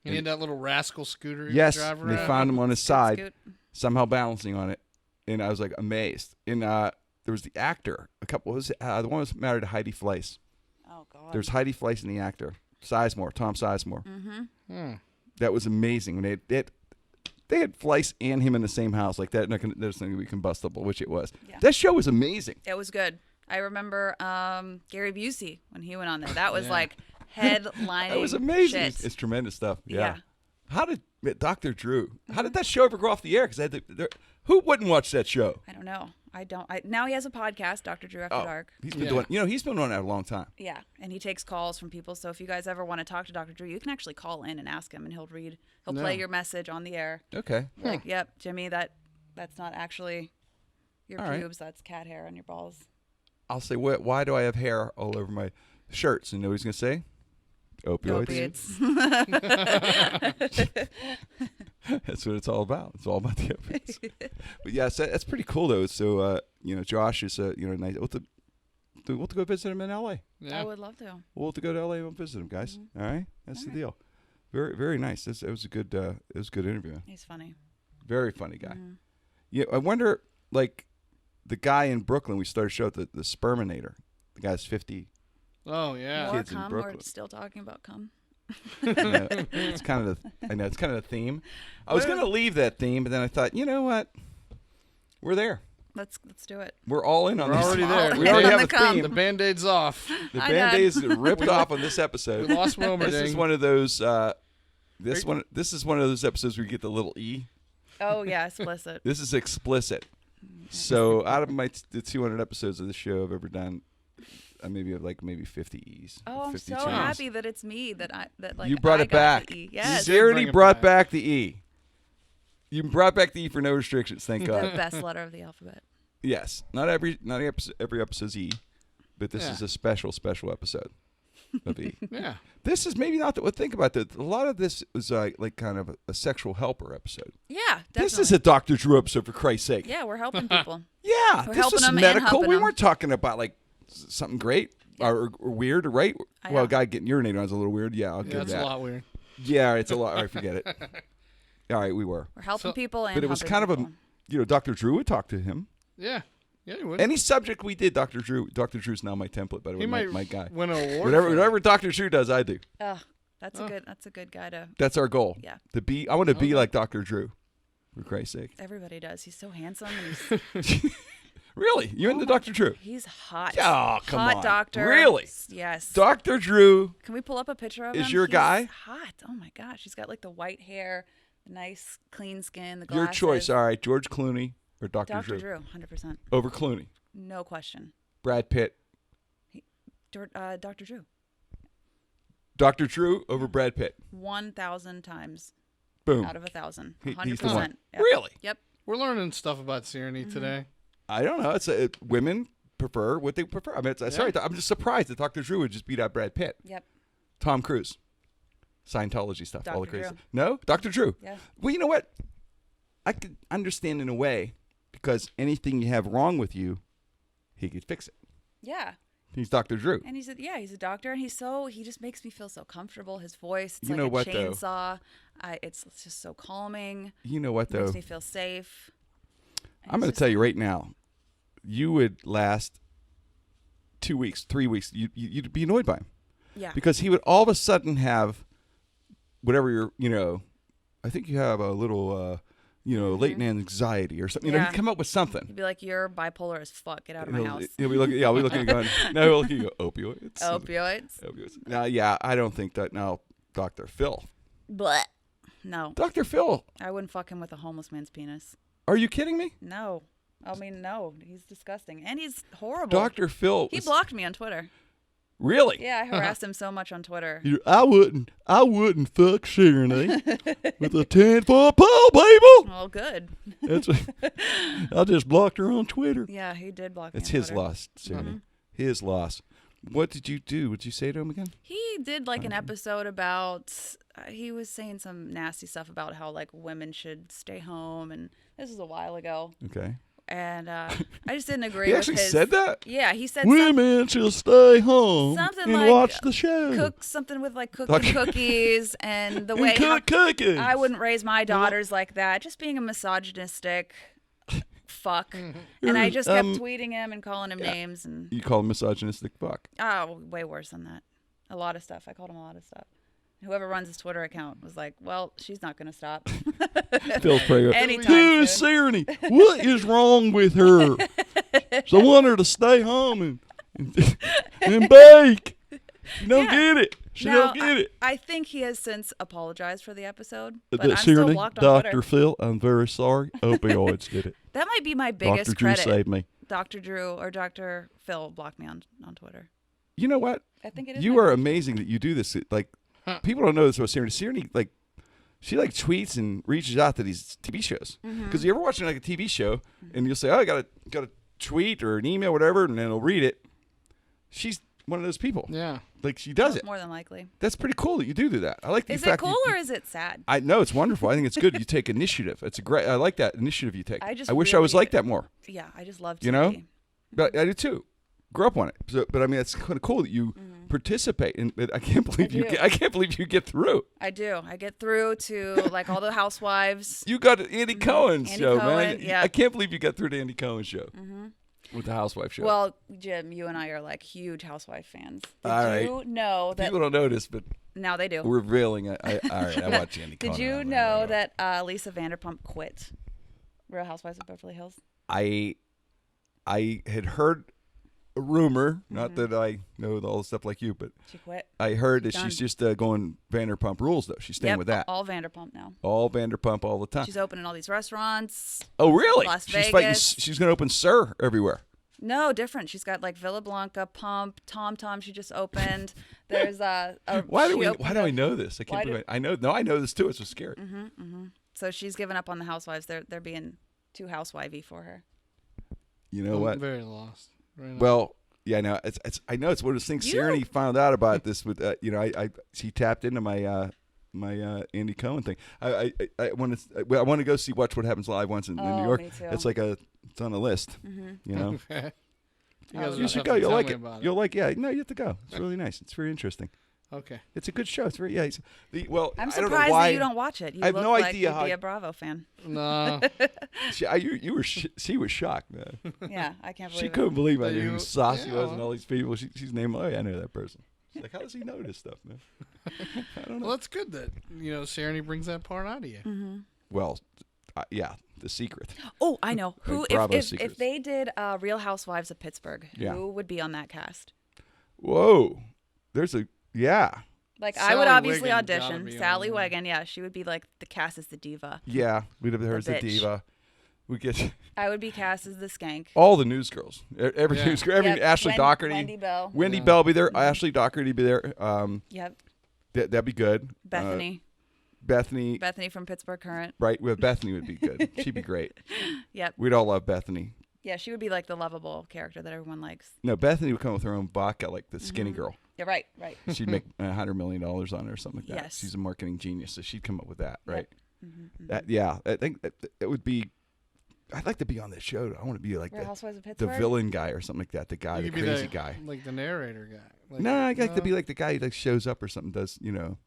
B: And he had that little rascal scooter. He
A: yes,
B: was driving
A: and they
B: around.
A: found him on his
C: Scoot,
A: side,
C: scoot.
A: somehow balancing on it, and I was like amazed. And there was the actor. The one was married to Heidi Fleiss.
C: Oh, God.
A: There's Heidi Fleiss and the actor Sizemore, Tom Sizemore.
C: Mm-hmm.
A: That was amazing when they had Fleiss and him in the same house like that. There's nothing to be combustible, which it was.
C: Yeah.
A: That show was amazing.
C: It was good. I remember Gary Busey when he went on there. That was
B: Yeah.
C: like headlining.
A: That was amazing.
C: shit.
A: It's tremendous stuff. Yeah.
C: Yeah.
A: How did Dr. Drew? How did that show ever go off the air? Because who wouldn't watch that show?
C: I don't know. I don't. Now he has a podcast, Dr. Drew After Dark.
A: He's been
B: Yeah.
A: doing. He's been doing that a long time.
C: Yeah, and he takes calls from people. So if you guys ever want to talk to Dr. Drew, you can actually call in and ask him, and he'll play your message on the air.
A: Okay.
C: Like, yep, Jimmy, that's not actually your
A: All right.
C: pubes. That's cat hair on your balls.
A: I'll say, why do I have hair all over my shirts? And you know what he's gonna say? Opioids. That's what it's all about. It's all about the opiates. But yeah, so that's pretty cool though. So Josh is nice. We'll have to go visit him in L.A.
B: Yeah.
C: I would love to.
A: We'll have to go to L.A. and visit him, guys. All right, that's the deal. Very very nice. It was a good interview.
C: He's funny.
A: Very funny guy. Yeah, I wonder like the guy in Brooklyn. We started a show at the Sperminator. The guy's 50.
B: Oh yeah.
C: More
A: Kids in
C: cum.
A: Brooklyn.
C: We're still talking about cum.
A: It's kind of the theme. I was gonna leave that theme, but then I thought, you know what? We're there.
C: Let's do it.
A: We're all in on
B: We're
A: this.
B: already there.
A: We already have
C: On
A: a
C: the cum.
A: theme.
B: The Band-Aid's off.
A: The
C: I
A: Band-Aid is
C: know.
A: ripped off on this
B: We
A: episode.
B: lost Wilmer.
A: This is one of those. This is one of those episodes where you get the little E.
C: Oh yeah, explicit.
A: This is explicit. So out of the 200 episodes of the show I've ever done, I maybe have maybe 50 E's.
C: Oh, I'm
A: 52
C: so
A: E's.
C: happy that it's me that
A: You brought
C: I
A: it
C: got
A: back.
C: the E. Yes,
B: did
A: Charity
B: bring it
A: brought
B: back.
A: back the E. You brought back the E for no restrictions. Thank
C: the
A: God.
C: best letter of the alphabet.
A: Yes, not every episode's E, but this
B: Yeah.
A: is a special episode. of E.
B: Yeah.
A: This is maybe not that. Think about that. A lot of this is like kind of a sexual helper episode.
C: Yeah, definitely.
A: This is a Dr. Drew episode, for Christ's sake.
C: Yeah, we're helping people.
A: Yeah,
C: We're
A: this
C: helping
A: is
C: them and
A: medical.
C: helping
A: We
C: them.
A: weren't talking about like something great or weird, right?
C: I
A: Well,
C: know.
A: a guy getting urinated on is a little weird. Yeah, I'll
B: Yeah,
A: give
B: that's
A: that.
B: a lot weird.
A: Yeah, it's a lot. All right, forget it. All right, we were.
C: We're helping people and
A: But it was
C: helping
A: kind of
C: people.
A: Dr. Drew would talk to him.
B: Yeah. Yeah, he would.
A: Any subject we did, Dr. Drew. Dr. Drew's now my template, by the way,
B: He might
A: my guy.
B: win an award.
A: Whatever Dr. Drew does, I do.
C: Oh, that's a good guy to.
A: That's our goal.
C: Yeah.
A: I want to be like Dr. Drew, for Christ's sake.
C: Everybody does. He's so handsome. And he's,
A: Really? You into Dr. Drew?
C: he's hot.
A: Oh, come
C: hot
A: on.
C: doctor.
A: Really?
C: Yes.
A: Dr. Drew
C: Can we pull up a picture of
A: is
C: him?
A: your
C: He's
A: guy?
C: Hot. Oh my gosh. He's got like the white hair, the nice clean skin, the
A: Your
C: glasses.
A: choice. All right, George Clooney or Dr.
C: Dr.
A: Drew?
C: Drew, 100%.
A: Over Clooney.
C: No question.
A: Brad Pitt.
C: Dr. Drew.
A: Dr. Drew over Brad Pitt.
C: 1,000 times
A: Boom.
C: out of 1,000.
A: He's the one.
C: 100%. Yep.
A: Really?
C: Yep.
B: We're learning stuff about Serenity
C: Mm-hmm.
B: today.
A: I don't know. It's women prefer what they prefer. I mean, sorry, I'm just surprised that Dr. Drew would just beat out Brad Pitt.
C: Yep.
A: Tom Cruise. Scientology stuff. All the
C: Dr.
A: crazy.
C: Drew.
A: No? Dr. Drew.
C: Yeah.
A: Well, you know what? I could understand in a way because anything you have wrong with you, he could fix it.
C: Yeah.
A: He's Dr. Drew.
C: And he's a doctor, and he just makes me feel so comfortable. His voice, it's
A: You
C: like
A: know
C: a
A: what, though?
C: chainsaw. It's just so calming.
A: You know what, though?
C: Makes me feel safe. And
A: I'm
C: he's
A: going to
C: just-
A: tell you right now, you would last 2 weeks, 3 weeks. You'd be annoyed by him
C: Yeah.
A: because he would all of a sudden have whatever I think you have a little, latent anxiety or something. You know,
C: Yeah.
A: he'd come up with something.
C: He'd be like, "You're bipolar as fuck. Get out of my house."
A: He'll be looking. Yeah, we looking at going. No, we're looking at opioids.
C: Opioids.
A: Opioids. Now, yeah, I don't think that. Now, Dr. Phil.
C: But no,
A: Dr. Phil,
C: I wouldn't fuck him with a homeless man's penis.
A: are you kidding me?
C: No. I mean, no. He's disgusting. And he's horrible.
A: Dr. Phil.
C: He
A: was-
C: blocked me on Twitter.
A: Really?
C: Yeah, I harassed him so much on Twitter.
A: I wouldn't fuck Serenity with a 10-foot pole, people.
C: Well, good.
A: I just blocked her on Twitter.
C: Yeah, he did block me
A: It's
C: on
A: his
C: Twitter.
A: loss, Serenity. His loss. What did you do? What did you say to him again?
C: He did like an episode about, he was saying some nasty stuff about how like women should stay home. And this was a while ago.
A: Okay.
C: And I just didn't agree
A: He
C: with
A: actually
C: his.
A: said that?
C: Yeah, he said
A: Women should stay home
C: something
A: and
C: like
A: watch the show.
C: cook something with like cooking cookies and the
A: And
C: way
A: cook cookies.
C: I wouldn't raise my daughters like that. Just being a misogynistic fuck. And I just kept tweeting him and calling him names and
A: You call him misogynistic fuck.
C: way worse than that. A lot of stuff. I called him a lot of stuff. Whoever runs his Twitter account was like, well, she's not going to stop.
A: Phil's praying.
C: Anytime
A: Dude,
C: soon.
A: Serenity, what is wrong with her? So I want her to stay home and bake. She don't
C: Yeah.
A: get it. She
C: Now,
A: don't get it.
C: I think he has since apologized for the episode, but I'm still
A: Serenity,
C: blocked on
A: Dr.
C: Twitter.
A: Phil, I'm very sorry. Opioids did it.
C: That might be my biggest
A: Dr. Drew
C: credit.
A: saved me.
C: Dr. Drew or Dr. Phil blocked me on Twitter.
A: You know what?
C: I think it is.
A: You
C: my
A: are
C: biggest-
A: amazing that you do this. Like, people don't know this about Serenity. Serenity, like, she like tweets and reaches out to these TV shows. Because you ever watching like a TV show and you'll say, "Oh, I got a tweet or an email, whatever," and then it'll read it. She's one of those people.
B: Yeah.
A: Like she does it.
C: More than likely.
A: That's pretty cool that you do that. I like the
C: Is it
A: fact
C: cool
A: that
C: or is it sad?
A: I know it's wonderful. I think it's good. You take initiative. It's a great. I like that initiative you take.
C: I
A: wish I was
C: really-
A: like that more.
C: Yeah, I just love TV.
A: You know? But I do too. Grew up on it. So, but I mean, it's kind of cool that you participate. And I can't believe you.
C: do.
A: I can't believe you get through.
C: I do. I get through to like all the housewives.
A: You got Andy Cohen's
C: Andy
A: show,
C: Cohen,
A: man.
C: yeah.
A: I can't believe you got through to Andy Cohen's show with the housewife show.
C: Well, Jim, you and I are like huge housewife fans. Did
A: All right.
C: you know that?
A: People don't know this, but
C: Now they do.
A: we're revealing. All right, I watch Andy Cohen.
C: Did you know that Lisa Vanderpump quit Real Housewives of Beverly Hills?
A: I had heard a rumor, not that I know all the stuff like you, but
C: She quit.
A: I heard that
C: Done.
A: she's just going Vanderpump Rules, though. She's staying
C: Yep,
A: with that.
C: all Vanderpump now.
A: All Vanderpump all the time.
C: She's opening all these restaurants.
A: Oh, really?
C: Las
A: She's fighting.
C: Vegas.
A: She's going to open Sir everywhere.
C: No, different. She's got like Villa Blanca, Pump, Tom Tom. She just opened. There's a
A: Why
C: she
A: do
C: opened
A: I know this? I
C: Why
A: can't
C: do-
A: believe it. I know. No, I know this too. It's so scary.
C: So she's given up on the housewives. They're being too housewivey for her.
A: You know what?
B: Very lost. Very lost.
A: Well, Yeah, I know. I know it's one of those things.
C: You-
A: Serenity found out about this with she tapped into my my Andy Cohen thing. I want to go see Watch What Happens Live once in New York.
C: Me too.
A: It's like it's on the list. You know,
B: You,
C: Oh,
B: guys
C: you
A: you
B: just
A: should
B: have
A: go.
B: to
A: You'll
B: tell
A: like
B: me
A: it.
B: about
A: You'll like. Yeah, no, you have to go. It's really nice. It's very interesting.
B: Okay.
A: It's a good show. It's very
C: I'm
A: I don't know
C: surprised
A: why.
C: that you don't watch it. You
A: I have
C: look
A: no
C: like
A: idea
C: you'd
A: how-
C: be a Bravo fan.
B: No.
A: You were. She was shocked, man.
C: Yeah, I can't believe
A: She
C: it.
A: couldn't believe I
B: That
A: knew
B: you-
A: who Saucy was
B: yeah.
A: and all these people. She's named. Oh, yeah, I know that person. She's like, how does he know this stuff, man? I don't know.
B: Well, that's good that Serenity brings that part out of you.
A: Well, yeah, the secret.
C: Oh, I know. Who
A: Bravo
C: if
A: Secrets.
C: they did Real Housewives of Pittsburgh,
A: Yeah.
C: who would be on that cast?
A: Whoa, yeah.
C: Like I
B: Sally
C: would obviously
B: Wiggin gotta
C: audition.
B: be on
C: Sally
B: there.
C: Wiggin, yeah, she would be like the cast as the diva.
A: Yeah, we'd have her as the
C: bitch.
A: diva. We get
C: I would be cast as the skank.
A: all the news girls. Every
B: Yeah.
A: news girl. Every
C: Yep,
A: Ashley Doherty.
C: Wendy Bell.
A: Wendy
B: Yeah.
A: Bell be there. Ashley Doherty be there.
C: Yep.
A: That'd be good.
C: Bethany.
A: Bethany.
C: Bethany from Pittsburgh Current.
A: Right, with Bethany would be good. She'd be great.
C: Yep.
A: We'd all love Bethany.
C: Yeah, she would be like the lovable character that everyone likes.
A: No, Bethany would come with her own vodka, like the skinny girl.
C: Yeah, right, right.
A: She'd make $100 million on her or something like that.
C: Yes.
A: She's a marketing genius, so she'd come up with that,
C: Yep.
A: right? That, I think it would be. I'd like to be on this show. I want to be like
C: Real
A: the
C: Housewives of Pittsburgh.
A: villain guy or something like that. The guy,
B: You
A: the
B: could be
A: crazy guy.
B: like the narrator guy. Like,
A: No, I'd like to be like the guy who like shows up or something, does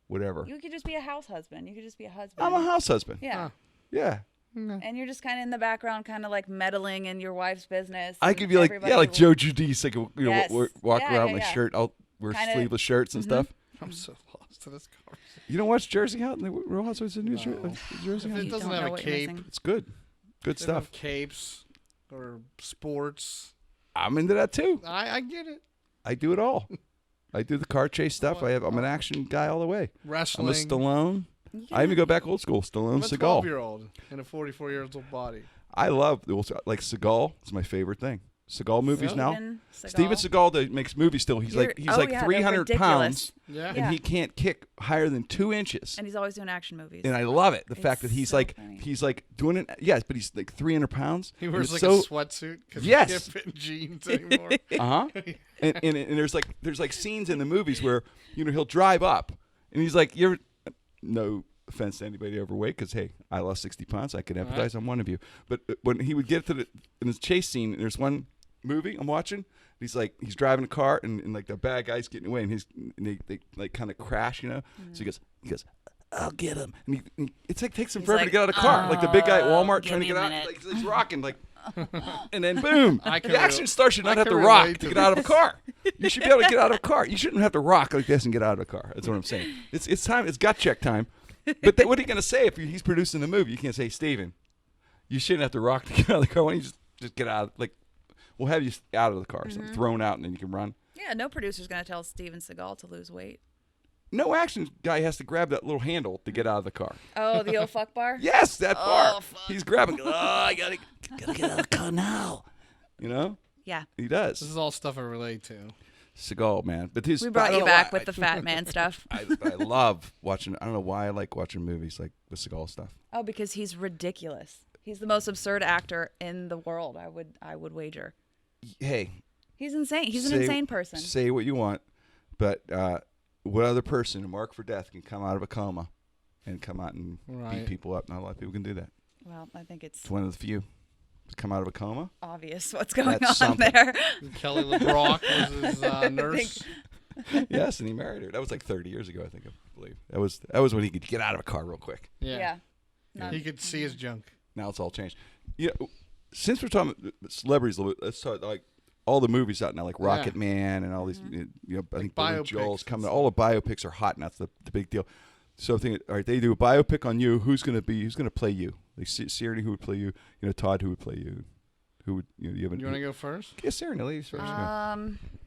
A: whatever.
C: You could just be a house husband. You could just be a husband.
A: I'm a house husband.
C: Yeah.
B: Huh.
A: Yeah,
C: And you're just kind of in the background, kind of like meddling in your wife's business.
A: I
C: and
A: could be like
C: everybody
A: like
C: will-
A: Joe Giudice, like
C: Yes.
A: walk
C: Yeah,
A: around
C: yeah,
A: with my
C: yeah.
A: shirt. I'll wear
C: Kinda-
A: sleeveless shirts and stuff.
B: I'm so lost to this conversation.
A: You don't watch Jersey House? The Real Housewives of New Jersey
B: If
A: House?
B: it
C: You
B: doesn't
C: don't
B: have
C: know
B: a
C: what you're
B: cape,
C: missing.
A: It's good, good
B: they don't have
A: stuff.
B: capes or sports.
A: I'm into that too.
B: I get it.
A: I do it all. I do the car chase stuff. I'm an action guy all the way.
B: Wrestling.
A: I'm a Stallone. I even go back old school. Stallone,
B: I'm a
A: Seagal.
B: 12-year-old in a 44-year-old body.
A: I love like Seagal. It's my favorite thing. Seagal movies now. Steven Seagal that makes movies still. He's like
C: oh, yeah, they're
A: 300 pounds,
B: Yeah.
A: and
C: Yeah.
A: he can't kick higher than 2 inches.
C: And he's always doing action movies.
A: And I love it. The fact that
C: It's
A: he's
C: so
A: like
C: funny.
A: he's like doing it. Yes, but he's like 300 pounds.
B: He wears like
A: so,
B: a sweatsuit because
A: Yes.
B: he can't fit in jeans anymore.
A: and there's like scenes in the movies where he'll drive up and he's like, you're no offense to anybody overweight, because hey, I lost 60 pounds. I could empathize on one of you. But when he would get to in this chase scene, there's one movie I'm watching. He's driving a car and like the bad guy's getting away and they like kind of crash, So he goes, I'll get him. And it's like takes him forever to
C: like,
A: get out of the car. Like the big guy at Walmart
C: give
A: trying to
C: me
A: get
C: a
A: out.
C: minute.
A: Like he's rocking like, and then boom.
B: I can
A: The action
B: re-
A: star should
B: I
A: not have
B: can
A: to rock
B: relate
A: to
B: to
A: get out of a car. You should be able to get out of a car. You shouldn't have to rock like this and get out of a car. That's what I'm saying. It's time. It's gut check time. But what are you going to say if he's producing the movie? You can't say, Steven, you shouldn't have to rock to get out of the car. Why don't you just get out? Like, we'll have you out of the car, something thrown out, and then you can run.
C: Yeah, no producer's going to tell Steven Seagal to lose weight.
A: No action guy has to grab that little handle to get out of the car.
C: Oh, the old fuck bar?
A: Yes, that bar.
C: fuck.
A: He's grabbing. Oh, I gotta get out of the car now.
C: Yeah.
A: He
B: This
A: does.
B: is all stuff I relate to.
A: Seagal, man. But his,
C: We
A: I
C: brought
A: don't
C: you
A: know
C: back
A: why.
C: with the fat man stuff.
A: I love watching. I don't know why I like watching movies like the Seagal stuff.
C: Oh, because he's ridiculous. He's the most absurd actor in the world, I would wager.
A: Hey,
C: He's insane. He's an
A: say-
C: insane person.
A: Say what you want, but what other person, marked for death, can come out of a coma and come out and beat
B: Right.
A: people up? Not a lot of people can do that.
C: Well, I think it's
A: It's one of the few to come out of a coma.
C: obvious what's going
A: That's
C: on
A: something.
C: there.
B: Kelly LeBrock was his nurse.
A: Yes, and he married her. That was like 30 years ago, I think. I believe that was when he could get out of a car real quick.
B: Yeah.
C: No.
B: He could see his junk.
A: Now it's all changed. Since we're talking about celebrities, a little bit, let's talk like all the movies out now, like Rocket Man and all these. I think Billy
B: biopics
A: Joel's
B: and
A: coming.
B: stuff.
A: All the biopics are hot, and that's the big deal. So all right, they do a biopic on you. Who's going to play you? Like Serenity, who would play you? Todd, who would play you? Who would you have?
B: You want to go first?
A: Yeah, Serenity, ladies first. yeah.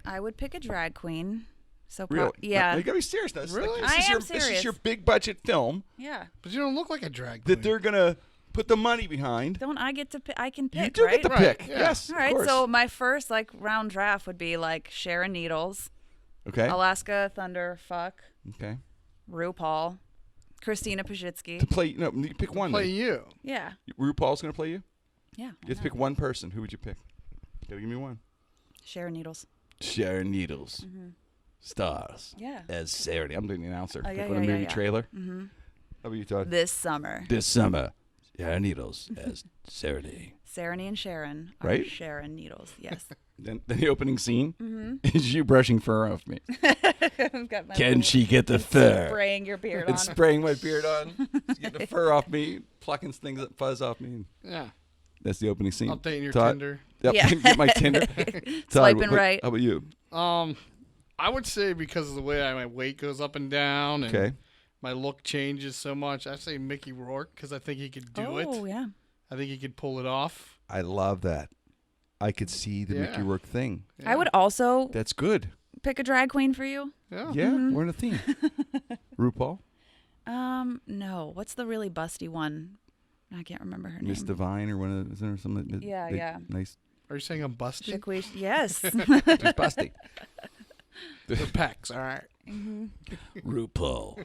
C: I would pick a drag queen. So
A: Really?
C: yeah.
A: You gotta be serious now. This is
B: Really?
A: this
C: I
A: is
C: am
A: This is
C: serious.
A: your big budget film
C: Yeah.
B: But you don't look like a drag queen.
A: that they're gonna put the money behind.
C: Don't I get to pick? I can pick,
A: You do
C: right?
A: get to
B: Right,
A: pick.
B: yeah.
A: Yes.
C: All
A: of
C: right,
A: course.
C: so my first round draft would be like Sharon Needles,
A: okay.
C: Alaska Thunder,
A: Okay.
C: RuPaul, Christina
A: To
C: Pajitsky.
A: play, you pick one.
B: Play
A: then.
B: you.
C: Yeah.
A: RuPaul's gonna play you.
C: Yeah.
A: You have to pick one person. Who would you pick? You gotta give me one.
C: Sharon Needles.
A: Sharon Needles stars
C: Yeah.
A: as Serenity. I'm doing the announcer
C: Oh, yeah,
A: for the
C: yeah,
A: movie
C: yeah.
A: trailer. How about you, Todd?
C: This summer.
A: This summer, Sharon Needles as Serenity.
C: Serenity and Sharon are
A: Right?
C: Sharon Needles. Yes.
A: Then the opening scene is you brushing fur off me.
C: I've got my
A: Can
C: little-
A: she get the fur?
C: spraying your beard
A: And
C: on?
A: spraying my beard on. Getting the fur off me. Plucking things that fuzz off me.
B: Yeah.
A: That's the opening scene.
B: Updating your
A: Todd?
B: Tinder.
A: Yep.
C: Yeah.
A: Get my Tinder.
C: Swiping right.
A: How about you?
B: I would say because of the way my weight goes up and down and
A: Okay.
B: my look changes so much, I say Mickey Rourke because I think he could do it.
C: Oh, yeah.
B: I think he could pull it off.
A: I love that. I could see the Mickey
B: Yeah.
A: Rourke thing.
C: I would also
A: That's good.
C: pick a drag queen for you.
B: Yeah.
A: Yeah, we're in a theme. RuPaul,
C: No. What's the really busty one? I can't remember her
A: Miss
C: name.
A: Divine, or one of the, is there something? that-
C: Yeah,
A: that-
C: yeah.
A: Nice.
B: Are you saying I'm busted?
C: Chickweed. Yes.
A: Just busty.
B: The pecs, all right.
A: RuPaul.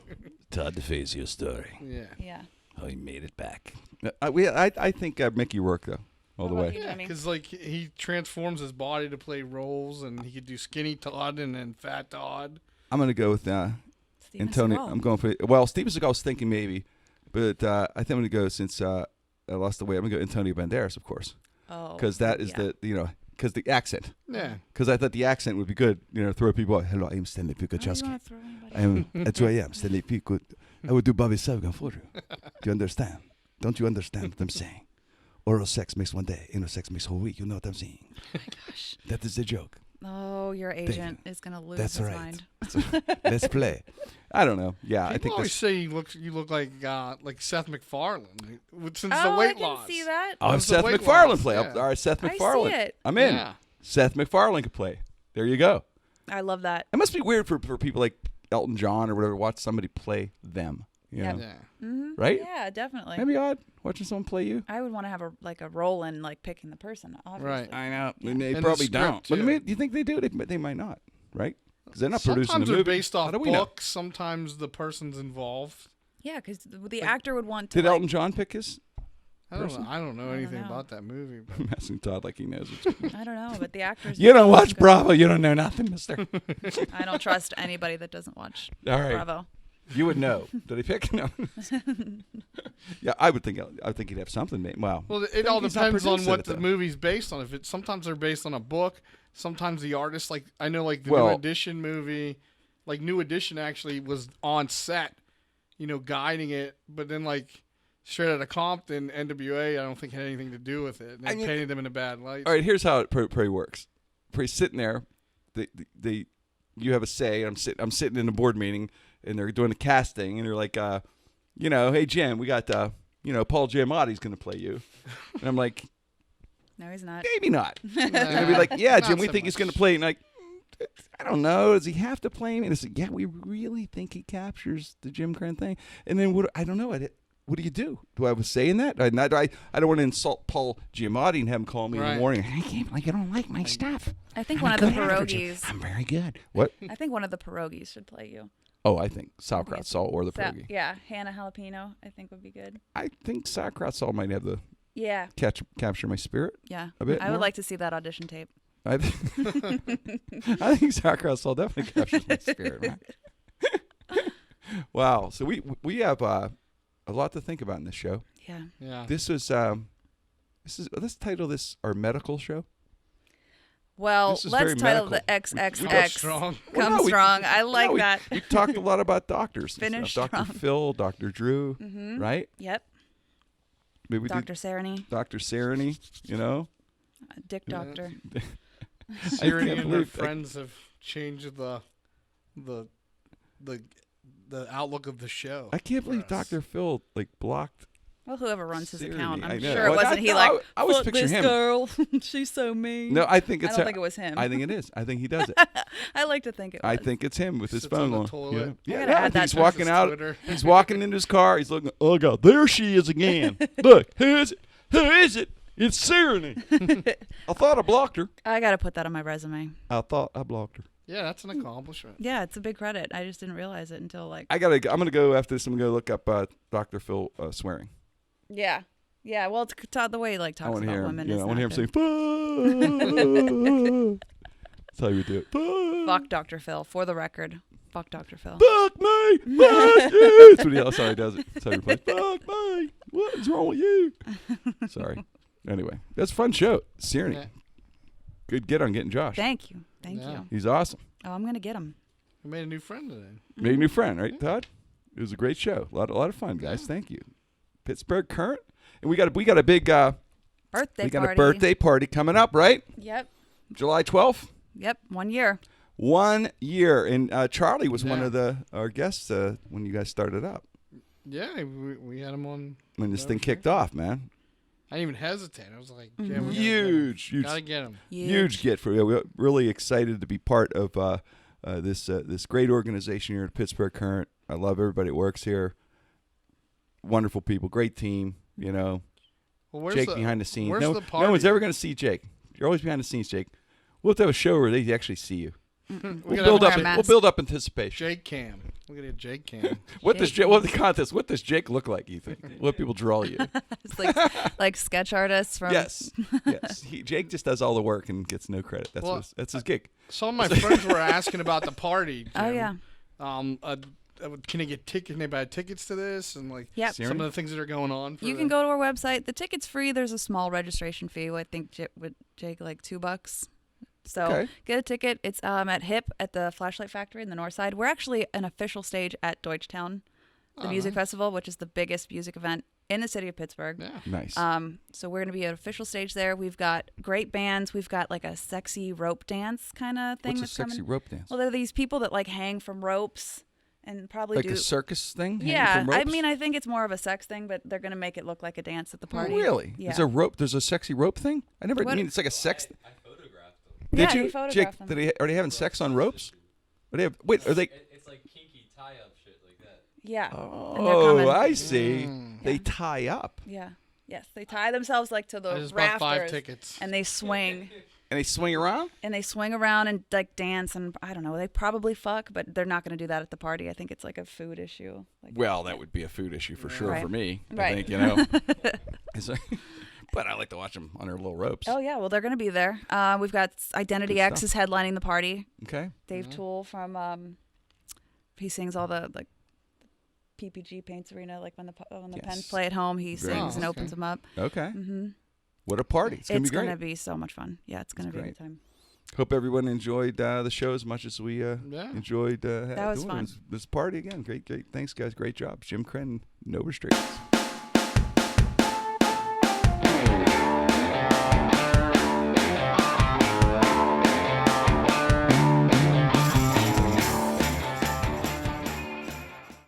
A: Todd DeFazio story.
B: Yeah.
C: yeah.
A: How he made it back. I think Mickey Rourke though, all the
C: How about
A: way.
C: you?
B: Yeah,
C: Jimmy?
B: because like he transforms his body to play roles, and he could do skinny Todd and then fat Todd.
A: I'm gonna go with
C: Steven
A: Antonio.
C: Seagal.
A: I'm going for Steven Seagal. I was thinking maybe, but I think I'm gonna go since I lost the weight. I'm gonna go Antonio Banderas, of course,
C: Oh.
A: because that is
C: yeah.
A: because the accent.
B: Yeah.
A: Because I thought the accent would be good. Throw people out. Hello, I am Stanley
C: Oh, you
A: Pikuchowski.
C: wanna throw anybody?
A: That's who I am, Stanley Pico. I would do Bobby Sagan for you. Do you understand? Don't you understand what I'm saying? Oral sex makes one day, anal sex makes whole week. You know what I'm saying?
C: Gosh.
A: That is the joke.
C: Oh, your agent is gonna lose
A: That's
C: his
A: right.
C: mind.
A: Let's play. I don't know. Yeah, I
B: People
A: think
B: always
A: that's.
B: say you look like Seth MacFarlane since the
C: Oh, I
B: weight
C: can
B: loss.
C: see that.
A: I'll have
B: It's the
A: Seth
B: weight
A: MacFarlane
B: loss,
A: play.
B: yeah.
A: All right, Seth
C: I see
A: MacFarlane.
C: it.
A: I'm in.
B: Yeah.
A: Seth MacFarlane could play. There you go.
C: I love that.
A: It must be weird for people like Elton John or whatever to watch somebody play them. You
C: Yeah.
A: know?
B: Yeah.
A: Right?
C: Yeah, definitely.
A: Maybe odd watching someone play you.
C: I would want to have a role in like picking the person. Obviously.
B: Right.
A: I know. And they
B: And the
A: probably
B: script,
A: don't. But
B: too.
A: maybe, you think they do? They might not, right? Because they're not producing
B: Sometimes
A: the
B: they're
A: movie.
B: based
A: How
B: off
A: do we know?
B: books. Sometimes the person's involved.
C: Yeah, because the actor would want to.
A: Did
C: like,
A: Elton John pick his?
B: I don't know anything
C: know.
B: about that movie. But
A: I'm asking Todd like he knows.
C: I don't know, but the actors.
A: You don't watch Bravo. You don't know nothing, mister.
C: I don't trust anybody that doesn't watch
A: All right.
C: Bravo.
A: You would know. Did he pick? No. Yeah, I would think. I think he'd have something. Wow.
B: well, it all
A: he's not
B: depends on
A: producing
B: what
A: it,
B: the
A: though.
B: movie's based on. If it sometimes they're based on a book, sometimes the artist. Like I know, like the
A: Well-
B: New Edition movie, like New Edition actually was on set, guiding it. But then like Straight Outta Compton, NWA, I don't think had anything to do with it. And they painted them in a bad light.
A: All right. Here's how it probably works. Probably sitting there, you have a say. I'm sitting in a board meeting, and they're doing the casting, and they're like, hey Jim, we got Paul Giamatti's going to play you, and I'm like,
C: No, he's not.
A: maybe not. And they'll be like, yeah,
B: Not
A: Jim, we
B: so
A: think he's
B: much.
A: going to play. And like, I don't know. Does he have to play me? And it's like, yeah, we really think he captures the Jim Krenn thing. And then I don't know. What do you do? Do I have a say in that? I don't want to insult Paul Giamatti and have him call me in
B: Right.
A: the morning. I can't, you don't like my stuff.
C: I think
A: I'm
C: one
A: a
C: of the
A: good actor, Jim.
C: pierogies.
A: I'm very good. What?
C: I think one of the pierogies should play you.
A: Oh, I think sauerkraut salt or the
C: So,
A: pierogi.
C: yeah, Hannah Jalapeno. I think would be good.
A: I think sauerkraut salt might have the
C: Yeah,
A: capture my spirit.
C: yeah.
A: A bit
C: I would
A: more?
C: like to see that audition tape.
A: I think sauerkraut salt definitely captures my spirit. Man. Wow. So we have a lot to think about in this show.
C: Yeah.
B: Yeah.
A: Let's title this our medical show.
C: Well,
A: This is
C: let's
A: very
C: title
A: medical.
C: the
B: We go
C: XXX.
B: strong.
C: Come
A: no, we-
C: strong. I like
A: we,
C: that.
A: We talked a lot about doctors. and
C: Finish
A: stuff. Dr.
C: strong.
A: Phil, Dr. Drew, right?
C: Yep.
A: Maybe we
C: Dr. Sereny,
A: did Dr. Sereny,
C: Dick Doctor.
B: Siri
A: can't
B: and her
A: believe-
B: friends have changed the outlook of the show.
A: I can't
B: for
A: believe
B: us.
A: Dr. Phil blocked.
C: Well, whoever runs his
A: Sereny,
C: account,
A: I
C: I'm
A: know.
C: sure it
A: Well,
C: wasn't he
A: I
C: like,
A: I always
C: "Fuck
A: picture
C: this
A: him.
C: girl. She's so mean.
A: No, I think
C: I
A: it's
C: don't think it was him.
A: I think it is. I think he does it.
C: I like to think it was.
A: I think it's him with his
B: Sits
A: phone
B: on the
A: on.
B: toilet.
A: Yeah,
C: I gotta add that
A: he's
C: to
A: walking
B: his
A: out.
B: Twitter.
A: He's walking into his car. He's looking. Oh God, there she is again. Look, who is it? Who is it? It's Sereny. I thought I blocked her.
C: I got to put that on my resume.
A: I thought I blocked her.
B: Yeah, that's an accomplishment.
C: Yeah, it's a big credit. I just didn't realize it until like.
A: I'm gonna go after this. I'm gonna go look up Dr. Phil swearing.
C: Yeah. Yeah, well, it's the way he like
A: I
C: talks
A: want to
C: about
A: hear him.
C: women.
A: Yeah,
C: is
A: I want to hear
C: not
A: him
C: good.
A: say. That's how you do it.
C: Fuck Dr. Phil. For the record, fuck Dr. Phil.
A: Fuck me. Fuck you. That's what he also does it. That's how he plays. Fuck me. What is wrong with you? Sorry. Anyway, that's a fun show. Sierne.
B: Yeah.
A: Good get on getting Josh.
C: Thank you. Thank
B: Yeah.
C: you.
A: He's awesome.
C: Oh, I'm going to get him.
B: We made a new friend today.
A: Made a new friend, right, Todd? It was a great show. A lot of fun, guys. Thank you. Pittsburgh Current. And we got a big birthday party coming up, right?
C: Yep.
A: July 12th.
C: Yep. 1 year.
A: 1 year. And Charlie was one
B: Yeah.
A: of our guests when you guys started up.
B: Yeah, we had him on.
A: When this thing kicked off, man.
B: I didn't even hesitate. I was like,
C: Mm-hmm.
B: yeah, we
A: Huge.
B: gotta get him.
A: Huge get for you. We're really excited to be part of this great organization here at Pittsburgh Current. I love everybody that works here. Wonderful people, great team. You know,
B: Well,
A: Jake behind the scenes.
B: Where's
A: No
B: the party?
A: one's ever going to see Jake. You're always behind the scenes, Jake. We'll have to have a show where they actually see you. We'll build up anticipation.
B: Jake Cam. We're gonna get Jake Cam.
A: What does the contest? What does Jake look like? You think? What people draw you?
C: It's like sketch artists from.
A: Yes. Jake just does all the work and gets no credit. That's his gig.
B: Some of my friends were asking about the party. Jim.
C: Oh yeah.
B: Can they buy tickets to this and like
C: Yep.
B: some of the things that are going on?
C: You can go to our website. The ticket's free. There's a small registration fee. I think with Jake like $2. So
A: Okay.
C: get a ticket. It's at HIP at the Flashlight Factory in the North Side. We're actually an official stage at Deutschtown, the music festival, which is the biggest music event in the city of Pittsburgh.
B: Yeah.
A: Nice.
C: So we're going to be an official stage there. We've got great bands. We've got like a sexy rope dance kind of thing.
A: What's a
C: that's
A: sexy
C: coming.
A: rope dance?
C: Well, there are these people that like hang from ropes and probably
A: Like
C: do
A: a circus thing? hanging
C: Yeah,
A: from
C: I
A: ropes?
C: mean, I think it's more of a sex thing, but they're going to make it look like a dance at the party.
A: Oh, really?
C: Yeah.
A: Is there rope? There's a sexy rope thing? I never.
C: What-
A: I mean, it's like a sex.
F: I photographed them.
A: Did
C: Yeah,
A: you,
C: you photographed
A: Jake?
C: them.
A: Are they having sex on ropes? Are they have, wait, are they?
F: It's like kinky tie-up shit like that.
C: Yeah. And they're
A: Oh,
C: coming.
A: I see. They
C: Yeah.
A: tie up
C: Yeah. Yes, they tie themselves like to
B: I
C: the
B: just bought 5
C: rafters,
B: tickets.
C: and they swing,
A: and they swing around.
C: around and like dance, and I don't know. They probably fuck, but they're not going to do that at the party. I think it's like a food issue. Like,
A: Well, that would be a food issue for sure
C: Right.
A: for me. I
C: Right.
A: think, you know. But I like to watch them on their little ropes.
C: Oh yeah, well they're going to be there. We've got Identity
A: Good
C: X is headlining the party.
A: Okay.
C: Dave Toole from he sings all the like PPG Paints Arena, like when the
A: Yes.
C: Pens play at home, he
A: Very
C: sings
B: nice.
C: and opens them up.
A: Okay.
C: Mm-hmm.
A: What a party! It's gonna be great.
C: going to be so much fun. Yeah, it's going to be a
A: great.
C: good time.
A: Hope everyone enjoyed the show as much as we enjoyed.
C: That was fun.
A: This party again. Great. Thanks, guys. Great job. Jim Krenn, No Restrictions.